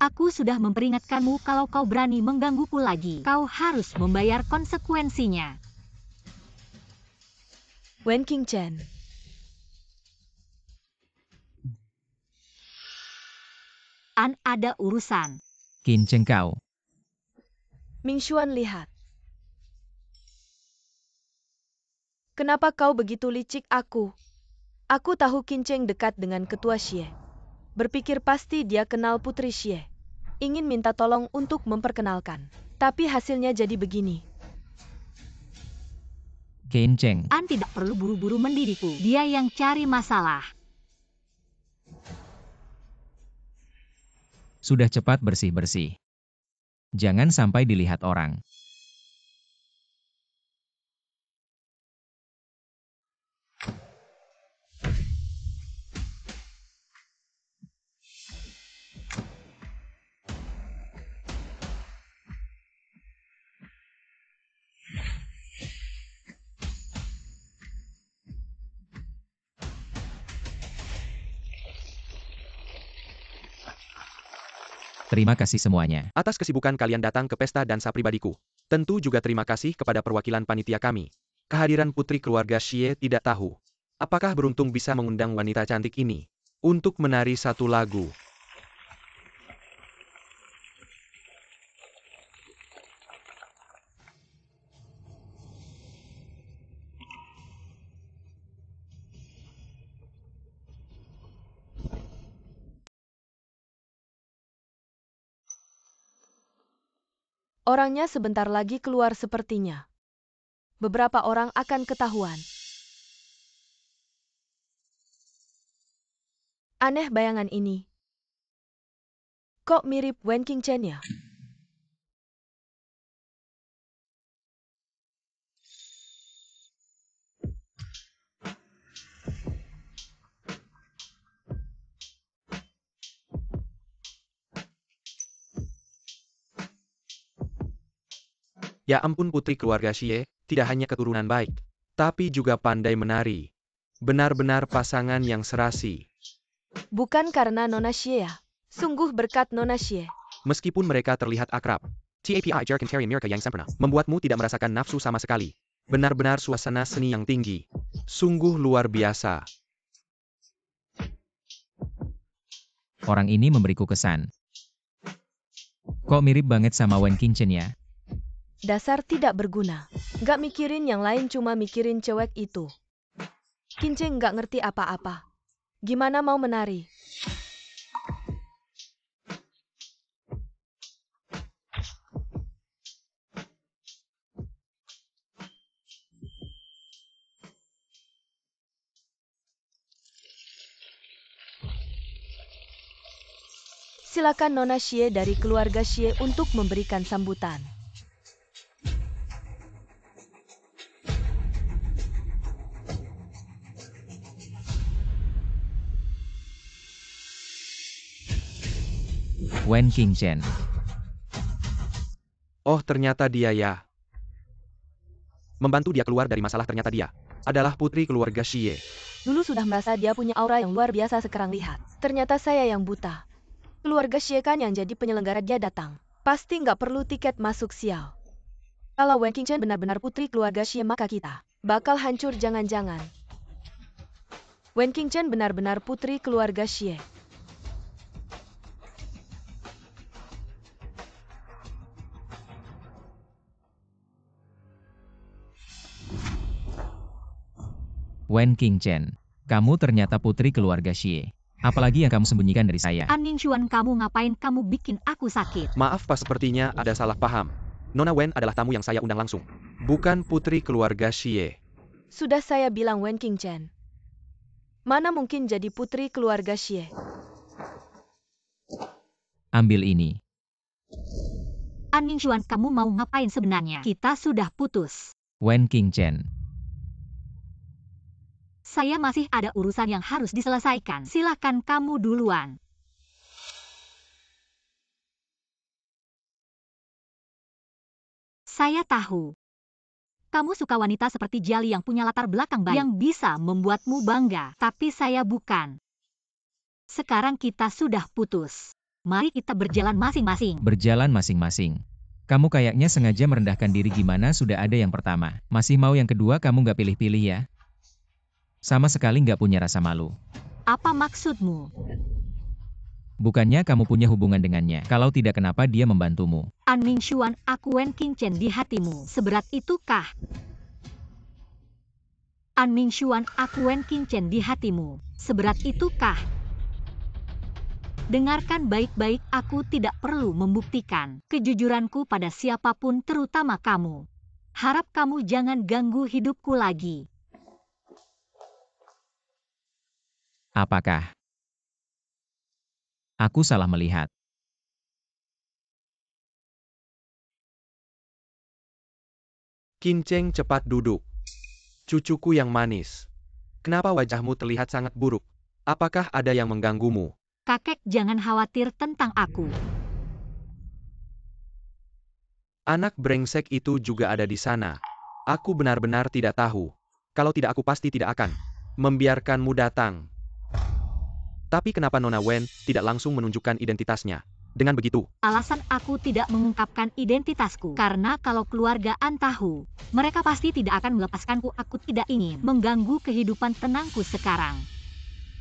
Aku sudah memperingatkanmu kalau kau berani menggangguku lagi. Kau harus membayar konsekuensinya. Wen Qingchen. Ada urusan. Qin Cheng kau. Ming Xuan lihat. Kenapa kau begitu licik aku? Aku tahu Qin Cheng dekat dengan ketua Xie. Berpikir pasti dia kenal Putri Xie. Ingin minta tolong untuk memperkenalkan. Tapi hasilnya jadi begini. Qin Cheng. Tidak perlu buru-buru mendidikku. Dia yang cari masalah. Sudah cepat bersih-bersih. Jangan sampai dilihat orang. Terima kasih semuanya. Atas kesibukan kalian datang ke pesta dansa pribadiku. Tentu juga terima kasih kepada perwakilan panitia kami. Kehadiran putri keluarga Xie tidak tahu. Apakah beruntung bisa mengundang wanita cantik ini untuk menari satu lagu. Orangnya sebentar lagi keluar sepertinya. Beberapa orang akan ketahuan. Aneh bayangan ini. Kok mirip Wen Qingchen ya? Ya ampun, putri keluarga Xie, tidak hanya keturunan baik, tapi juga pandai menari. Benar-benar pasangan yang serasi. Bukan karena Nona Xie ya. Sungguh berkat Nona Xie. Meskipun mereka terlihat akrab, TAPI Jerkantari Mirka yang sempurna, membuatmu tidak merasakan nafsu sama sekali. Benar-benar suasana seni yang tinggi. Sungguh luar biasa. Orang ini memberiku kesan. Kok mirip banget sama Wen Qingchen ya? Dasar tidak berguna. Gak mikirin yang lain, cuma mikirin cewek itu. Qin Cheng gak ngerti apa-apa. Gimana mau menari? Silakan Nona Xie dari keluarga Xie untuk memberikan sambutan. Wen Qingchen. Oh, ternyata dia ya. Membantu dia keluar dari masalah, ternyata dia adalah putri keluarga Xie. Dulu sudah merasa dia punya aura yang luar biasa, sekarang lihat. Ternyata saya yang buta. Keluarga Xie kan yang jadi penyelenggara, dia datang. Pasti nggak perlu tiket masuk, sial. Kalau Wen Qingchen benar-benar putri keluarga Xie, maka kita bakal hancur, jangan-jangan. Wen Qingchen benar-benar putri keluarga Xie. Wen Qingchen, kamu ternyata putri keluarga Xie. Apalagi yang kamu sembunyikan dari saya? Ning Xuan, kamu ngapain? Kamu bikin aku sakit. Maaf Pak, sepertinya ada salah paham. Nona Wen adalah tamu yang saya undang langsung. Bukan putri keluarga Xie. Sudah saya bilang Wen Qingchen. Mana mungkin jadi putri keluarga Xie? Ambil ini. Ning Xuan, kamu mau ngapain sebenarnya? Kita sudah putus. Wen Qingchen. Saya masih ada urusan yang harus diselesaikan. Silakan kamu duluan. Saya tahu. Kamu suka wanita seperti Jali yang punya latar belakang baik, yang bisa membuatmu bangga. Tapi saya bukan. Sekarang kita sudah putus. Mari kita berjalan masing-masing. Berjalan masing-masing. Kamu kayaknya sengaja merendahkan diri gimana sudah ada yang pertama. Masih mau yang kedua kamu nggak pilih-pilih ya? Sama sekali nggak punya rasa malu. Apa maksudmu? Bukannya kamu punya hubungan dengannya. Kalau tidak kenapa dia membantumu? An Mingxuan, aku Wen Qingchen di hatimu. Seberat itukah? An Mingxuan, aku Wen Qingchen di hatimu. Seberat itukah? Dengarkan baik-baik, aku tidak perlu membuktikan kejujuranku pada siapapun, terutama kamu. Harap kamu jangan ganggu hidupku lagi. Apakah aku salah melihat? Qingchen cepat duduk. Cucuku yang manis. Kenapa wajahmu terlihat sangat buruk? Apakah ada yang mengganggumu? Kakek, jangan khawatir tentang aku. Anak brengsek itu juga ada di sana. Aku benar-benar tidak tahu. Kalau tidak aku pasti tidak akan membiarkanmu datang. Tapi kenapa Nona Wen tidak langsung menunjukkan identitasnya? Dengan begitu, Alasan aku tidak mengungkapkan identitasku karena kalau keluarga An tahu, mereka pasti tidak akan melepaskanku. Aku tidak ingin mengganggu kehidupan tenangku sekarang.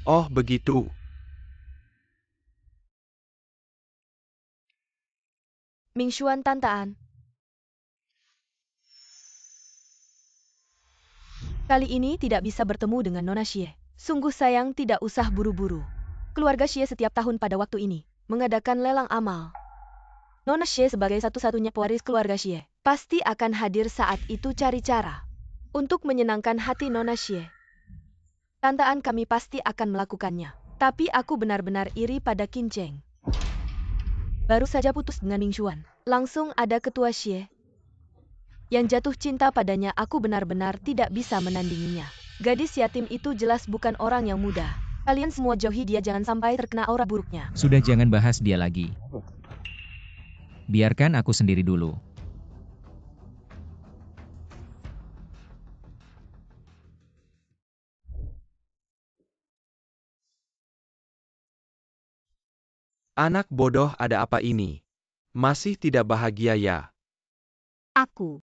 oh begitu. Mingxuan Tantaan. Kali ini tidak bisa bertemu dengan Nona Xie. Sungguh sayang, tidak usah buru-buru. Keluarga Xie setiap tahun pada waktu ini mengadakan lelang amal. Nona Xie sebagai satu-satunya pewaris keluarga Xie pasti akan hadir saat itu. Cari cara untuk menyenangkan hati Nona Xie. Tantaan kami pasti akan melakukannya. Tapi aku benar-benar iri pada Qingchen. Baru saja putus dengan Mingxuan, langsung ada ketua Xie yang jatuh cinta padanya. Aku benar-benar tidak bisa menandinginya. Gadis yatim itu jelas bukan orang yang mudah. Kalian semua jauhi dia, jangan sampai terkena aura buruknya. Sudah, jangan bahas dia lagi. Biarkan aku sendiri dulu. Anak bodoh, ada apa ini? Masih tidak bahagia ya? Aku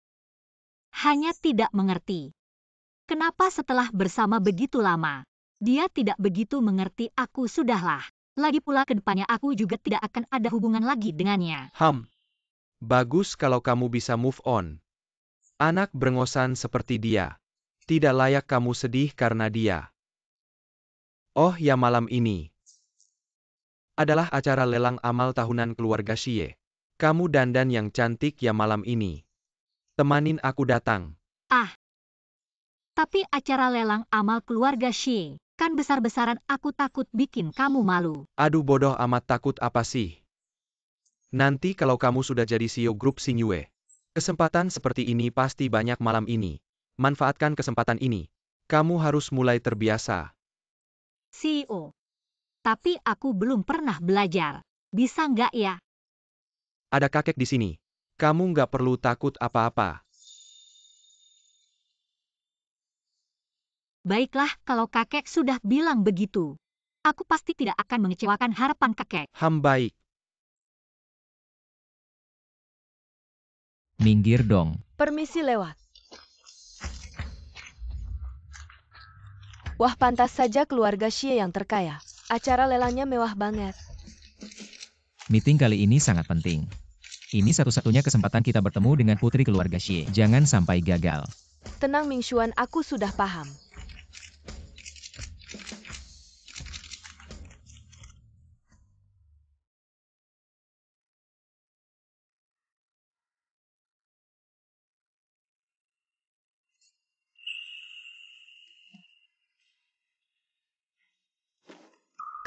hanya tidak mengerti. Kenapa setelah bersama begitu lama, dia tidak begitu mengerti aku. Sudahlah. Lagi pula kedepannya aku juga tidak akan ada hubungan lagi dengannya. Bagus kalau kamu bisa move on. Anak brengosan seperti dia. Tidak layak kamu sedih karena dia. Oh ya, malam ini adalah acara lelang amal tahunan keluarga Xie. Kamu dandan yang cantik ya malam ini. Temanin aku datang. Tapi acara lelang amal keluarga Xie kan besar-besaran, aku takut bikin kamu malu. Aduh, bodoh amat, takut apa sih? Nanti kalau kamu sudah jadi CEO grup Xingyue, kesempatan seperti ini pasti banyak malam ini. Manfaatkan kesempatan ini. Kamu harus mulai terbiasa. CEO. Tapi aku belum pernah belajar. Bisa nggak ya? Ada kakek di sini. Kamu nggak perlu takut apa-apa. Baiklah, kalau kakek sudah bilang begitu. Aku pasti tidak akan mengecewakan harapan kakek. Baik. Minggir dong. Permisi lewat. Wah, pantas saja keluarga Xie yang terkaya. Acara lelangnya mewah banget. Meeting kali ini sangat penting. Ini satu-satunya kesempatan kita bertemu dengan putri keluarga Xie. Jangan sampai gagal. Tenang Mingxuan, aku sudah paham.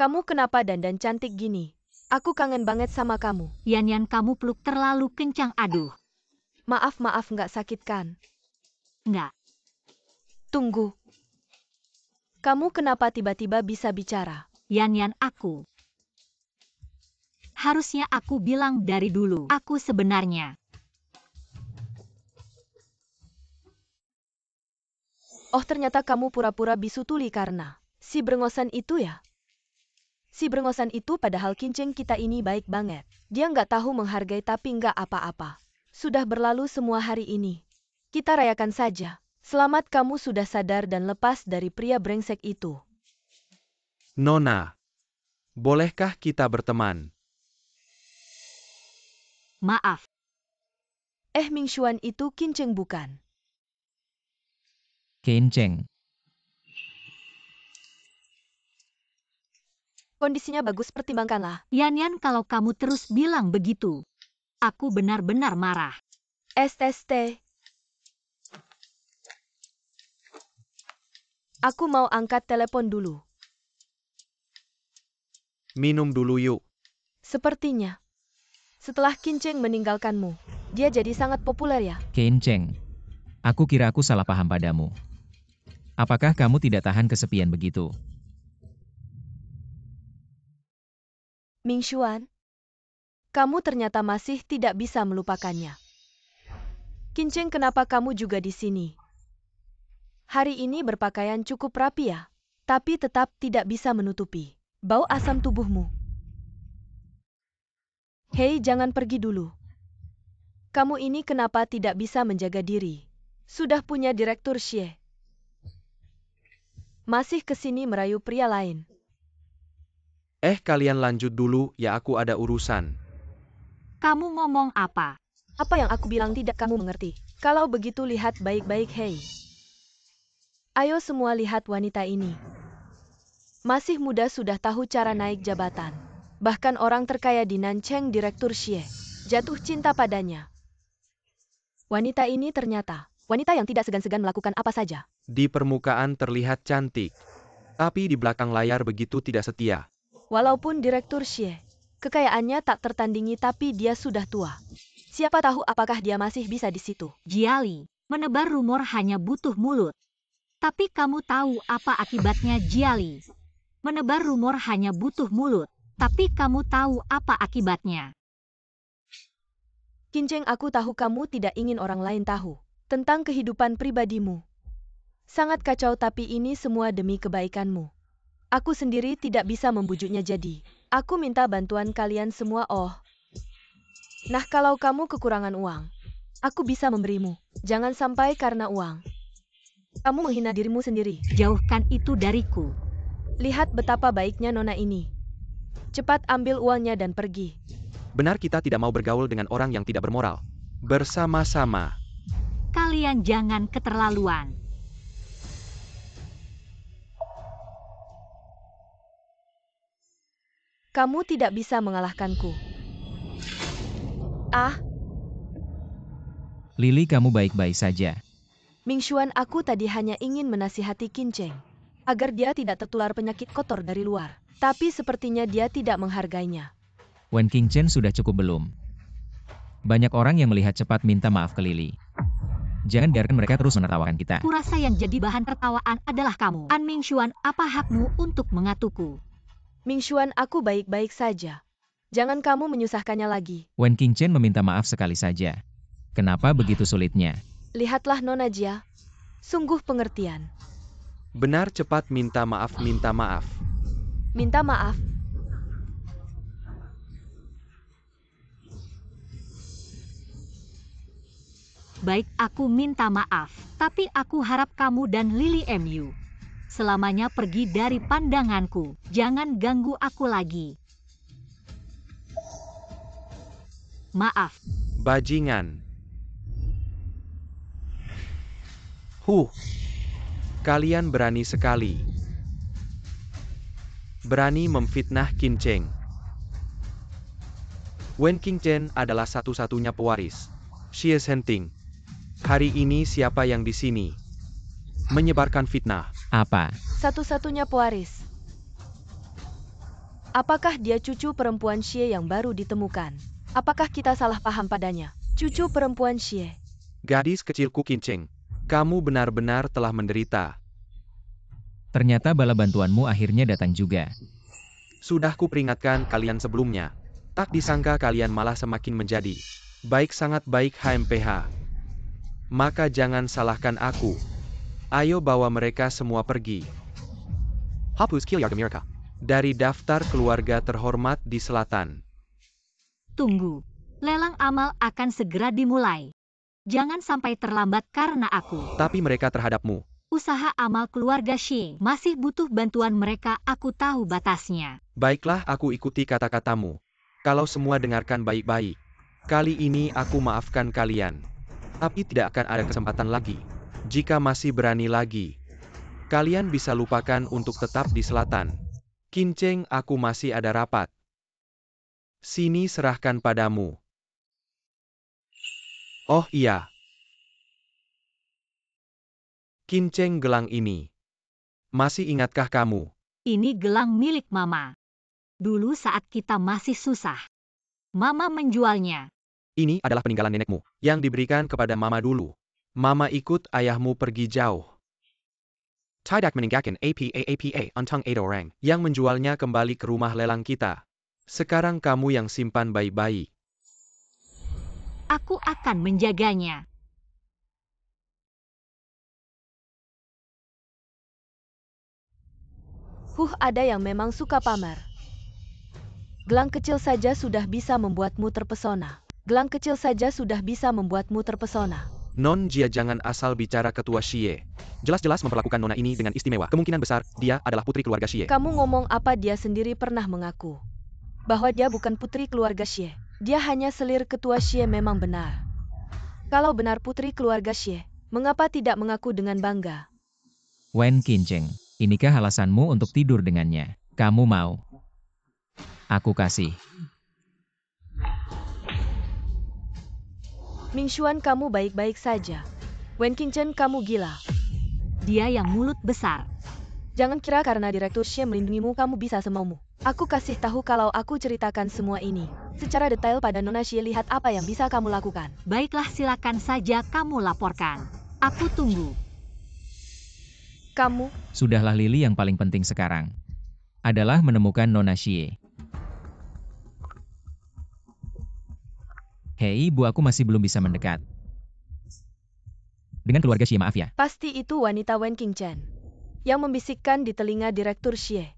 Kamu kenapa dandan cantik gini? Aku kangen banget sama kamu. Yan, kamu peluk terlalu kencang. Aduh. Maaf, nggak sakit kan? Nggak. Tunggu. Kamu kenapa tiba-tiba bisa bicara? Yan, aku. Harusnya aku bilang dari dulu. Aku sebenarnya. Oh, ternyata kamu pura-pura bisu tuli karena si brengosan itu ya? Si brengosan itu padahal kinceng kita ini baik banget. Dia nggak tahu menghargai tapi nggak apa-apa. Sudah berlalu semua hari ini. Kita rayakan saja. Selamat kamu sudah sadar dan lepas dari pria brengsek itu. Nona, bolehkah kita berteman? Maaf, Ming-Xuan itu kinceng bukan? Kinceng. Kondisinya bagus, pertimbangkanlah. Yan kalau kamu terus bilang begitu, aku benar-benar marah. SST. Aku mau angkat telepon dulu. Minum dulu yuk. Sepertinya. Setelah kinceng meninggalkanmu, dia jadi sangat populer ya? Kinceng. Aku kira aku salah paham padamu. Apakah kamu tidak tahan kesepian begitu? Ming-Xuan, kamu ternyata masih tidak bisa melupakannya. Kinceng, kenapa kamu juga di sini? Hari ini berpakaian cukup rapi ya, tapi tetap tidak bisa menutupi bau asam tubuhmu. Hei, jangan pergi dulu. Kamu ini kenapa tidak bisa menjaga diri? Sudah punya direktur Xie. Masih kesini merayu pria lain. Kalian lanjut dulu ya, aku ada urusan. Kamu ngomong apa? Apa yang aku bilang tidak kamu mengerti? Kalau begitu lihat baik-baik, hei. Ayo semua lihat wanita ini. Masih muda sudah tahu cara naik jabatan. Bahkan orang terkaya di Nancheng, direktur Xie, jatuh cinta padanya. Wanita ini ternyata wanita yang tidak segan-segan melakukan apa saja. Di permukaan terlihat cantik, tapi di belakang layar begitu tidak setia. Walaupun direktur Xie, kekayaannya tak tertandingi tapi dia sudah tua. Siapa tahu apakah dia masih bisa di situ. Jiali, menebar rumor hanya butuh mulut. Tapi kamu tahu apa akibatnya, Jiali? Menebar rumor hanya butuh mulut. Tapi kamu tahu apa akibatnya? Kinceng, aku tahu kamu tidak ingin orang lain tahu tentang kehidupan pribadimu. Sangat kacau, tapi ini semua demi kebaikanmu. Aku sendiri tidak bisa membujuknya, jadi aku minta bantuan kalian semua. Nah, kalau kamu kekurangan uang, aku bisa memberimu. Jangan sampai karena uang kamu menghina dirimu sendiri. Jauhkan itu dariku. Lihat betapa baiknya nona ini. Cepat ambil uangnya dan pergi. Benar, kita tidak mau bergaul dengan orang yang tidak bermoral. Bersama-sama. Kalian jangan keterlaluan. Kamu tidak bisa mengalahkanku. Lili, kamu baik-baik saja. Ming-Xuan, aku tadi hanya ingin menasihati Kinceng agar dia tidak tertular penyakit kotor dari luar. Tapi sepertinya dia tidak menghargainya. Wen Qingchen sudah cukup belum? Banyak orang yang melihat cepat minta maaf ke Lili. Jangan biarkan mereka terus menertawakan kita. Kurasa yang jadi bahan tertawaan adalah kamu. An Ming-Xuan, apa hakmu untuk mengatuku? Ming-Xuan, aku baik-baik saja. Jangan kamu menyusahkannya lagi. Wen Qingchen meminta maaf sekali saja. Kenapa begitu sulitnya? Lihatlah Nona Jia. Sungguh pengertian. Benar, cepat minta maaf, minta maaf. Minta maaf. Baik, aku minta maaf. Tapi aku harap kamu dan Lili MU selamanya pergi dari pandanganku. Jangan ganggu aku lagi. Maaf. Bajingan. Kalian berani sekali. Berani memfitnah Kinceng. Wen Qingchen adalah satu-satunya pewaris Xie Zhenting. Hari ini siapa yang di sini menyebarkan fitnah? Apa? Satu-satunya pewaris. Apakah dia cucu perempuan Xie yang baru ditemukan? Apakah kita salah paham padanya? Cucu perempuan Xie. Gadis kecilku Kinceng, kamu benar-benar telah menderita. Ternyata bala bantuanmu akhirnya datang juga. Sudah kuperingatkan kalian sebelumnya. Tak disangka kalian malah semakin menjadi baik, sangat baik HMPH. Maka jangan salahkan aku. Ayo bawa mereka semua pergi. Hapus Kill Yarga Mirka. Dari daftar keluarga terhormat di selatan. Tunggu. Lelang amal akan segera dimulai. Jangan sampai terlambat karena aku. Tapi mereka terhadapmu. Usaha amal keluarga Xie masih butuh bantuan mereka, aku tahu batasnya. Baiklah, aku ikuti kata-katamu. Kalau semua dengarkan baik-baik. Kali ini aku maafkan kalian. Tapi tidak akan ada kesempatan lagi. Jika masih berani lagi, kalian bisa lupakan untuk tetap di selatan. Kinceng, aku masih ada rapat. Sini serahkan padamu. Oh iya. Kinceng, gelang ini. Masih ingatkah kamu? Ini gelang milik Mama. Dulu saat kita masih susah, Mama menjualnya. Ini adalah peninggalan nenekmu, yang diberikan kepada Mama dulu. Mama ikut ayahmu pergi jauh. Tidak meninggalkan apa untung ada orang yang menjualnya kembali ke rumah lelang kita. Sekarang kamu yang simpan baik-baik. Aku akan menjaganya. Ada yang memang suka pamer. Gelang kecil saja sudah bisa membuatmu terpesona. Gelang kecil saja sudah bisa membuatmu terpesona. Non Jia, jangan asal bicara ketua Xie. Jelas-jelas memperlakukan nona ini dengan istimewa. Kemungkinan besar, dia adalah putri keluarga Xie. Kamu ngomong apa? Dia sendiri pernah mengaku bahwa dia bukan putri keluarga Xie. Dia hanya selir ketua Xie. Memang benar. Kalau benar putri keluarga Xie, mengapa tidak mengaku dengan bangga? Wen Qinceng, inikah alasanmu untuk tidur dengannya? Kamu mau? Aku kasih. Mingshuan, kamu baik-baik saja. Wen Qinceng, kamu gila. Dia yang mulut besar. Jangan kira karena Direktur Xie melindungimu kamu bisa semaumu. Aku kasih tahu kalau aku ceritakan semua ini secara detail pada Nona Xie, lihat apa yang bisa kamu lakukan. Baiklah, silakan saja kamu laporkan. Aku tunggu. Kamu, Sudahlah, Lili, yang paling penting sekarang adalah menemukan Nona Xie. Hei, ibu, aku masih belum bisa mendekat dengan keluarga Xie, maaf ya. pasti itu wanita Wen Qinceng yang membisikkan di telinga Direktur Xie.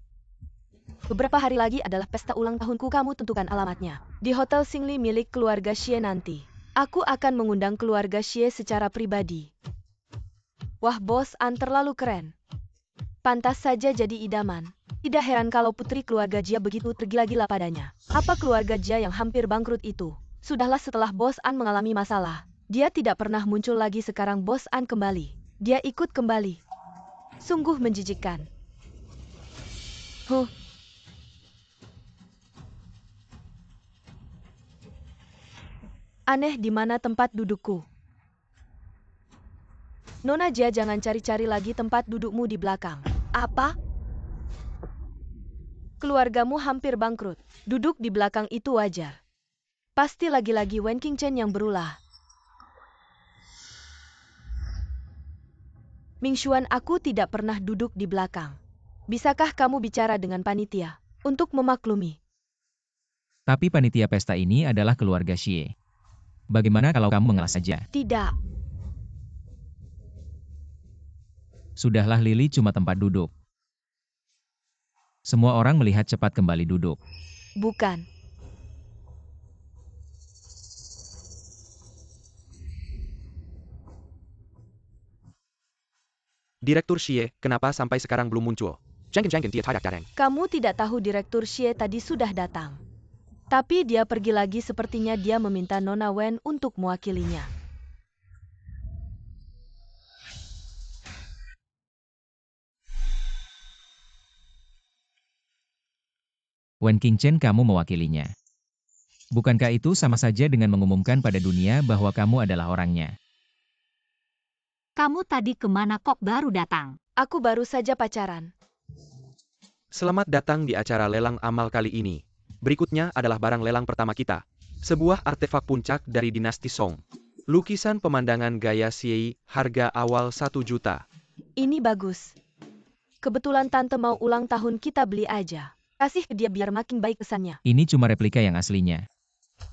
Beberapa hari lagi adalah pesta ulang tahunku, kamu tentukan alamatnya di Hotel Xingli milik keluarga Xie nanti. Aku akan mengundang keluarga Xie secara pribadi. Wah, Bos An terlalu keren. Pantas saja jadi idaman. Tidak heran kalau putri keluarga Jia begitu tergila-gila padanya. Apa keluarga Jia yang hampir bangkrut itu? Sudahlah, setelah Bos An mengalami masalah, dia tidak pernah muncul lagi. Sekarang Bos An kembali. Dia ikut kembali. Sungguh menjijikkan. Aneh, di mana tempat dudukku? Nona Jia, jangan cari-cari lagi tempat dudukmu di belakang. Apa? Keluargamu hampir bangkrut. Duduk di belakang itu wajar. Pasti lagi-lagi Wen Qinceng yang berulah. Mingshuan, aku tidak pernah duduk di belakang. Bisakah kamu bicara dengan panitia untuk memaklumi? Tapi panitia pesta ini adalah keluarga Xie. Bagaimana kalau kamu mengalah saja? Tidak. Sudahlah, Lili, cuma tempat duduk. Semua orang melihat, cepat kembali duduk. Bukan. Direktur Xie, kenapa sampai sekarang belum muncul? Jengken dia tidak datang. Kamu tidak tahu Direktur Xie tadi sudah datang. Tapi dia pergi lagi, sepertinya dia meminta Nona Wen untuk mewakilinya. Wen Qinceng, kamu mewakilinya. Bukankah itu sama saja dengan mengumumkan pada dunia bahwa kamu adalah orangnya? Kamu tadi kemana kok baru datang? Aku baru saja pacaran. Selamat datang di acara lelang amal kali ini. Berikutnya adalah barang lelang pertama kita. Sebuah artefak puncak dari dinasti Song. Lukisan pemandangan gaya Xie, harga awal 1 juta. Ini bagus. Kebetulan tante mau ulang tahun, kita beli aja. Kasih ke dia biar makin baik kesannya. Ini cuma replika yang aslinya.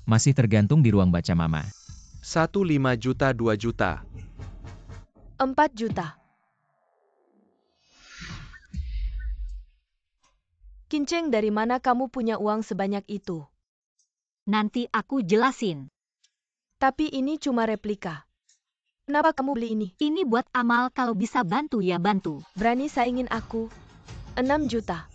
Masih tergantung di ruang baca Mama. 1,5 juta, 2 juta. 4 juta. Kinceng, dari mana kamu punya uang sebanyak itu? Nanti aku jelasin. Tapi ini cuma replika. Kenapa kamu beli ini? Ini buat amal, kalau bisa bantu ya bantu. Berani saingin aku? 6 juta.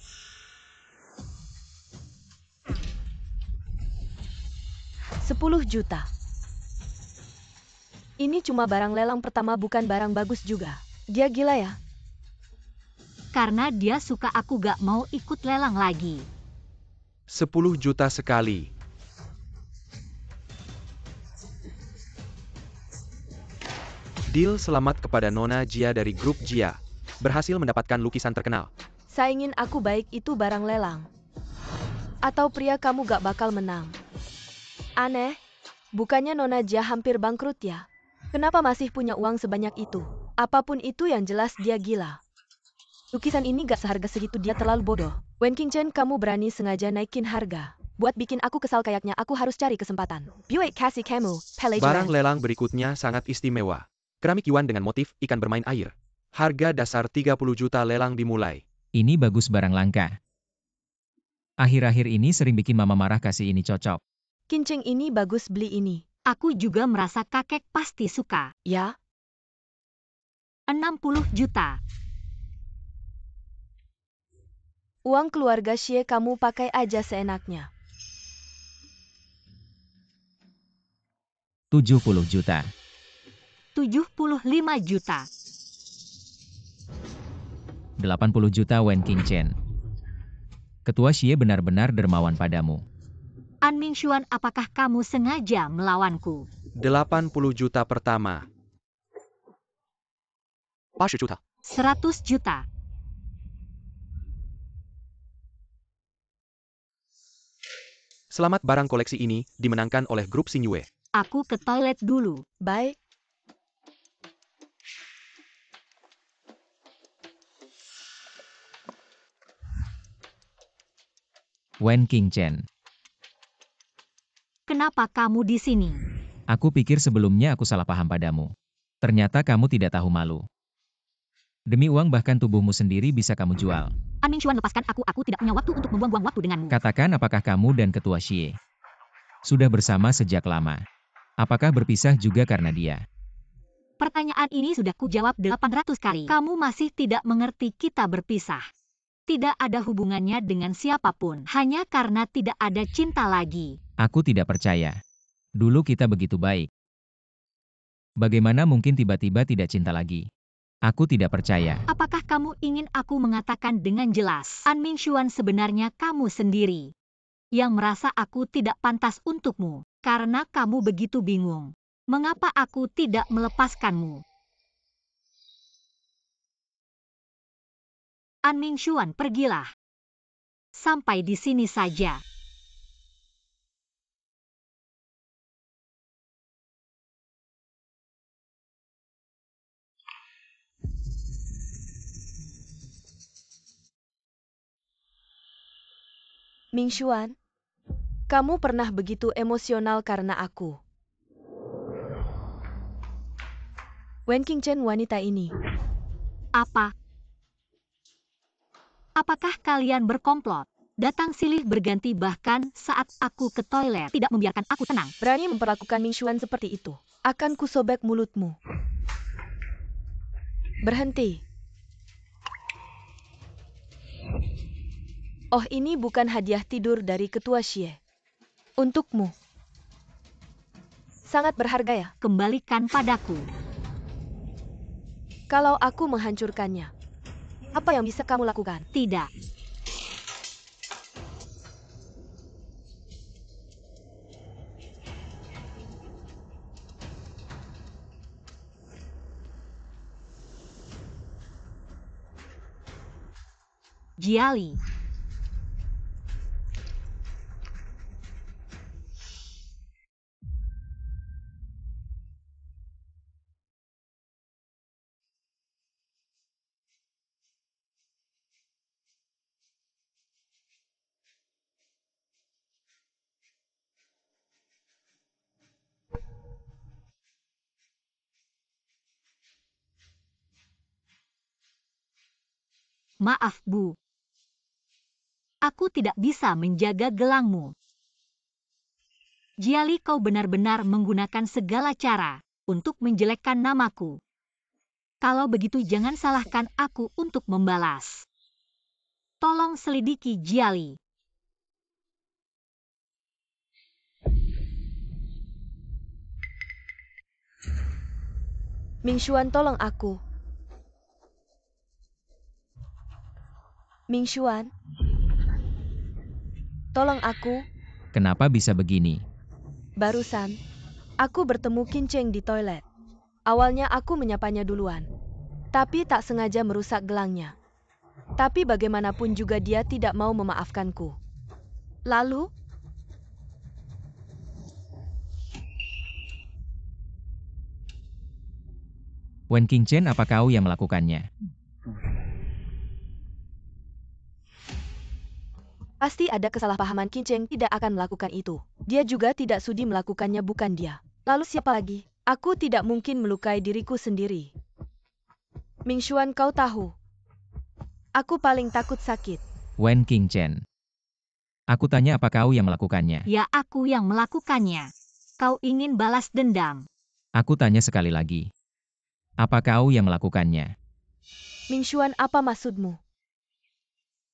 10 juta. Ini cuma barang lelang pertama, bukan barang bagus juga. Dia gila ya? Karena dia suka, aku gak mau ikut lelang lagi. 10 juta sekali. Deal selamat kepada Nona Jia dari grup Jia. Berhasil mendapatkan lukisan terkenal. Saingin aku baik itu barang lelang. Atau pria, kamu gak bakal menang. Aneh, bukannya Nona Jia hampir bangkrut ya? Kenapa masih punya uang sebanyak itu? Apapun itu, yang jelas dia gila. Lukisan ini gak seharga segitu, dia terlalu bodoh. Wen Qingchen, kamu berani sengaja naikin harga. Buat bikin aku kesal, kayaknya aku harus cari kesempatan. Buick kasih kamu, Pele Barang Joanne. lelang berikutnya sangat istimewa. Keramik yuan dengan motif ikan bermain air. Harga dasar 30 juta, lelang dimulai. Ini bagus, barang langka. Akhir-akhir ini sering bikin mama marah, kasih ini cocok. Qingchen, ini bagus, beli ini. Aku juga merasa kakek pasti suka. Ya? 60 juta. Uang keluarga Xie kamu pakai aja seenaknya. 70 juta. 75 juta. 80 juta Wen Qingchen. Ketua Xie benar-benar dermawan padamu. An Mingxuan, apakah kamu sengaja melawanku? 80 juta pertama. 80 juta. 100 juta. Selamat, barang koleksi ini dimenangkan oleh grup Xingyue. Aku ke toilet dulu. Baik. Wen Qingchen. Kenapa kamu di sini? Aku pikir sebelumnya aku salah paham padamu. Ternyata kamu tidak tahu malu. Demi uang bahkan tubuhmu sendiri bisa kamu jual. An Mingxuan, lepaskan aku tidak punya waktu untuk membuang-buang waktu denganmu. Katakan, apakah kamu dan Ketua Xie sudah bersama sejak lama? Apakah berpisah juga karena dia? Pertanyaan ini sudah kujawab 800 kali. Kamu masih tidak mengerti, kita berpisah. Tidak ada hubungannya dengan siapapun, hanya karena tidak ada cinta lagi. Aku tidak percaya. Dulu kita begitu baik. Bagaimana mungkin tiba-tiba tidak cinta lagi? Aku tidak percaya. Apakah kamu ingin aku mengatakan dengan jelas? An Mingxuan, sebenarnya kamu sendiri yang merasa aku tidak pantas untukmu, karena kamu begitu bingung. Mengapa aku tidak melepaskanmu? An Mingxuan, pergilah. Sampai di sini saja. Mingxuan, kamu pernah begitu emosional karena aku. Wen Qingchen, wanita ini. Apa? Apakah kalian berkomplot? Datang silih berganti, bahkan saat aku ke toilet tidak membiarkan aku tenang. Berani memperlakukan Mingxuan seperti itu. Akan kusobek mulutmu. Berhenti. Oh, ini bukan hadiah tidur dari Ketua Xie. Untukmu. Sangat berharga ya. Kembalikan padaku. Kalau aku menghancurkannya, apa yang bisa kamu lakukan? Tidak. Jiali. Maaf, Bu. Aku tidak bisa menjaga gelangmu. Jiali, kau benar-benar menggunakan segala cara untuk menjelekkan namaku. Kalau begitu jangan salahkan aku untuk membalas. Tolong selidiki Jiali. Mingshuan, tolong aku. Mingshuan, tolong aku. Kenapa bisa begini? Barusan, aku bertemu Kincheng di toilet. Awalnya aku menyapanya duluan, tapi tak sengaja merusak gelangnya. Tapi bagaimanapun juga dia tidak mau memaafkanku. Lalu, Wen Qingchen, apa kau yang melakukannya? pasti ada kesalahpahaman. Kincheng tidak akan melakukan itu. Dia juga tidak sudi melakukannya, bukan dia. Lalu siapa lagi? Aku tidak mungkin melukai diriku sendiri. Mingshuan, kau tahu. Aku paling takut sakit. Wen Qingchen. Aku tanya apa kau yang melakukannya? Ya, aku yang melakukannya. Kau ingin balas dendam. Aku tanya sekali lagi. Apa kau yang melakukannya? Mingshuan, apa maksudmu?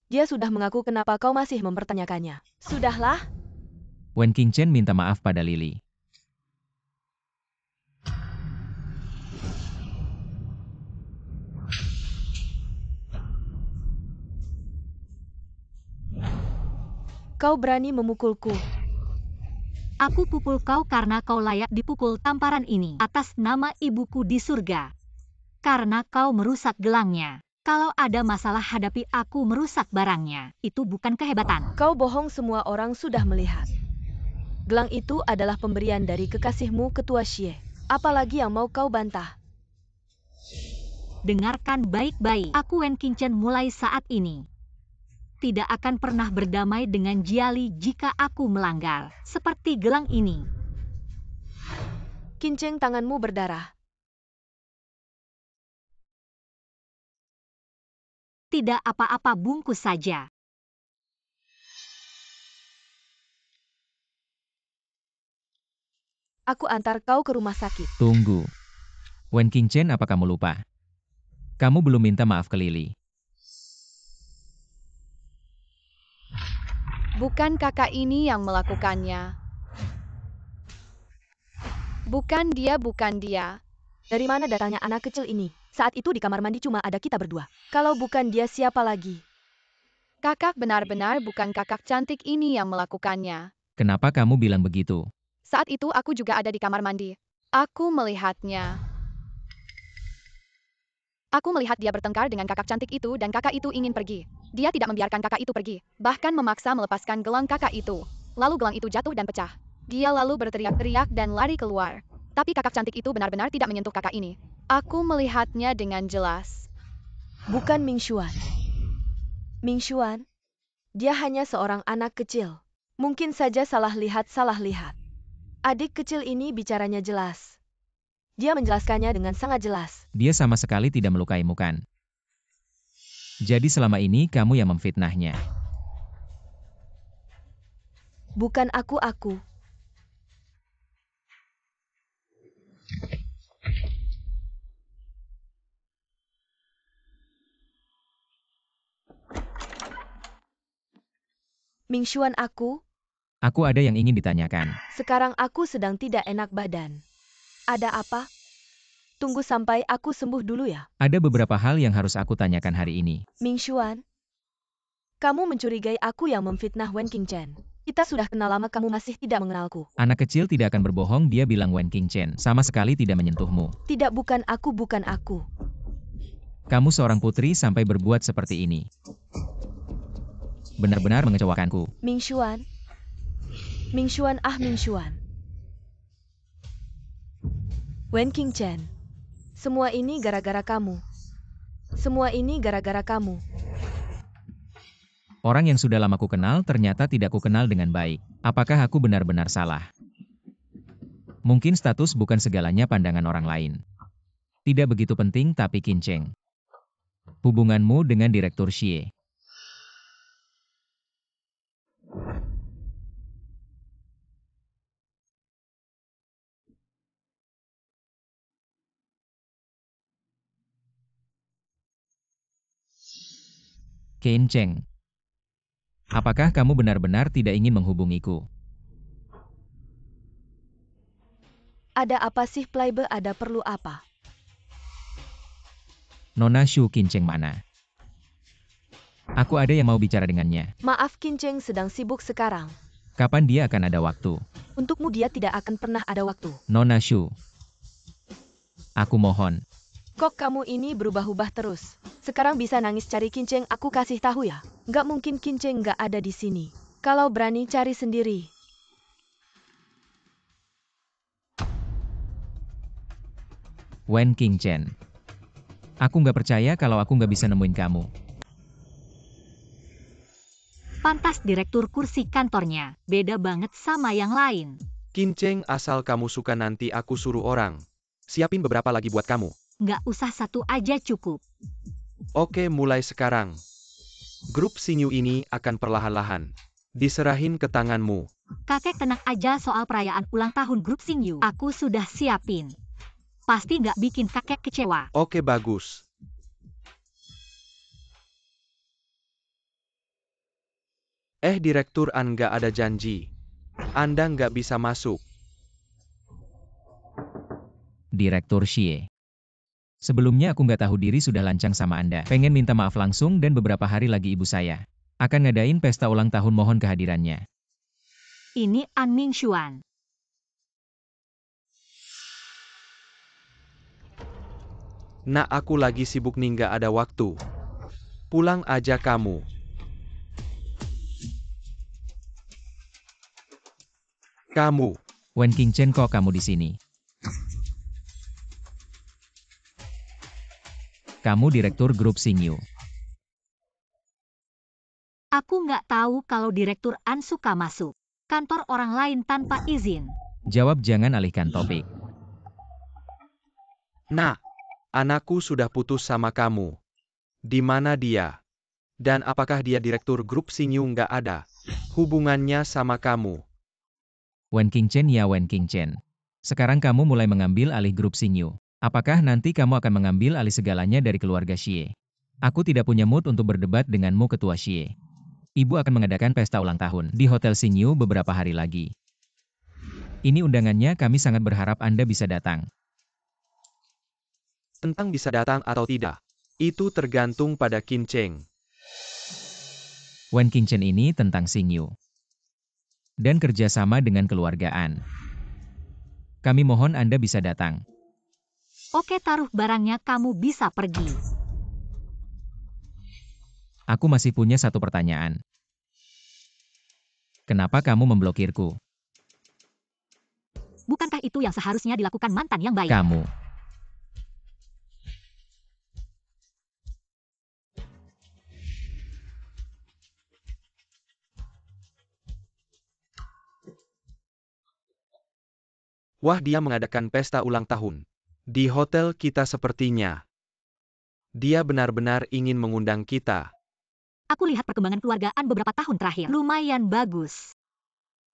Dia sudah mengaku, kenapa kau masih mempertanyakannya? Sudahlah. Wen Qingchen minta maaf pada Lily. Kau berani memukulku. Aku pukul kau karena kau layak dipukul tamparan ini atas nama ibuku di surga. Karena kau merusak gelangnya. Kalau ada masalah hadapi aku merusak barangnya. Itu bukan kehebatan. Kau bohong, semua orang sudah melihat. Gelang itu adalah pemberian dari kekasihmu, Ketua Xie. Apalagi yang mau kau bantah? Dengarkan baik-baik. Aku Wen Qingchen mulai saat ini tidak akan pernah berdamai dengan Jiali jika aku melanggar seperti gelang ini. Kincheng, tanganmu berdarah. Tidak apa-apa, bungkus saja. Aku antar kau ke rumah sakit. Tunggu. Wen Qingchen, apa kamu lupa? Kamu belum minta maaf ke Lily. Bukan kakak ini yang melakukannya. Bukan dia, bukan dia. Dari mana datangnya anak kecil ini? Saat itu di kamar mandi cuma ada kita berdua. Kalau bukan dia, siapa lagi? Kakak benar-benar bukan kakak cantik ini yang melakukannya. Kenapa kamu bilang begitu? Saat itu aku juga ada di kamar mandi. Aku melihatnya. Aku melihat dia bertengkar dengan kakak cantik itu dan kakak itu ingin pergi. Dia tidak membiarkan kakak itu pergi, bahkan memaksa melepaskan gelang kakak itu. Lalu gelang itu jatuh dan pecah. Dia lalu berteriak-teriak dan lari keluar. Tapi kakak cantik itu benar-benar tidak menyentuh kakak ini. Aku melihatnya dengan jelas. Bukan Mingshuan. Mingshuan, dia hanya seorang anak kecil. Mungkin saja salah lihat. Adik kecil ini bicaranya jelas. Dia menjelaskannya dengan sangat jelas. Dia sama sekali tidak melukaimu, kan? Jadi selama ini kamu yang memfitnahnya. Bukan aku. Mingshuan, aku. Aku ada yang ingin ditanyakan. Sekarang aku sedang tidak enak badan. Ada apa? Tunggu sampai aku sembuh dulu ya. Ada beberapa hal yang harus aku tanyakan hari ini. Mingshuan, kamu mencurigai aku yang memfitnah Wen Qingchen. Kita sudah kenal lama, kamu masih tidak mengenalku. Anak kecil tidak akan berbohong, dia bilang Wen Qingchen sama sekali tidak menyentuhmu. Tidak, bukan aku. Kamu seorang putri sampai berbuat seperti ini. Benar-benar mengecewakanku. Mingshuan. Wen Qingchen. Semua ini gara-gara kamu. Orang yang sudah lama ku kenal ternyata tidak ku kenal dengan baik. Apakah aku benar-benar salah? Mungkin status bukan segalanya pandangan orang lain. Tidak begitu penting, tapi Qingchen. Hubunganmu dengan Direktur Xie. Qin Cheng. Apakah kamu benar-benar tidak ingin menghubungiku? Ada apa sih Playbe, ada perlu apa? Nona Shu Qin Cheng mana? Aku ada yang mau bicara dengannya. Maaf, Qin Cheng sedang sibuk sekarang. Kapan dia akan ada waktu? Untukmu dia tidak akan pernah ada waktu. Nona Shu. Aku mohon. Kok kamu ini berubah-ubah terus? Sekarang bisa nangis cari Qin Cheng, aku kasih tahu ya. Nggak mungkin Qin Cheng nggak ada di sini. Kalau berani cari sendiri. Wen Qing Chen. Aku nggak percaya kalau aku nggak bisa nemuin kamu. Pantas direktur kursi kantornya, beda banget sama yang lain. Qin Cheng, asal kamu suka nanti aku suruh orang. Siapin beberapa lagi buat kamu. Nggak usah satu aja cukup. Oke, mulai sekarang. Grup Xingyu ini akan perlahan-lahan diserahin ke tanganmu. Kakek tenang aja soal perayaan ulang tahun grup Xingyu. Aku sudah siapin. Pasti nggak bikin kakek kecewa. Oke, bagus. Direktur An, nggak ada janji. Anda nggak bisa masuk. Direktur Xie. Sebelumnya aku nggak tahu diri sudah lancang sama Anda. Pengen minta maaf langsung dan beberapa hari lagi ibu saya akan ngadain pesta ulang tahun, mohon kehadirannya. Ini An Mingxuan. Nah, aku lagi sibuk nih, nggak ada waktu. Pulang aja kamu. Kamu. Wen Qing Chen, kok kamu di sini? Kamu direktur grup Xingyu. Aku nggak tahu kalau direktur An suka masuk kantor orang lain tanpa izin. Jawab, jangan alihkan topik. Nah, anakku sudah putus sama kamu. Di mana dia? Dan apakah dia direktur grup Xingyu? Nggak ada hubungannya sama kamu. Wen Qing Chen, ya Wen Qing Chen. Sekarang kamu mulai mengambil alih grup Xingyu. Apakah nanti kamu akan mengambil alih segalanya dari keluarga Xie? Aku tidak punya mood untuk berdebat denganmu, Ketua Xie. Ibu akan mengadakan pesta ulang tahun di Hotel Xingyu beberapa hari lagi. Ini undangannya, kami sangat berharap Anda bisa datang. Tentang bisa datang atau tidak, itu tergantung pada Qin Cheng. Wen Qing Chen, ini tentang Xingyu dan kerjasama dengan keluargaan. Kami mohon Anda bisa datang. Oke, taruh barangnya, kamu bisa pergi. Aku masih punya satu pertanyaan. Kenapa kamu memblokirku? Bukankah itu yang seharusnya dilakukan mantan yang baik? Kamu. Wah, dia mengadakan pesta ulang tahun di hotel kita sepertinya. Dia benar-benar ingin mengundang kita. Aku lihat perkembangan keluargaan beberapa tahun terakhir. Lumayan bagus.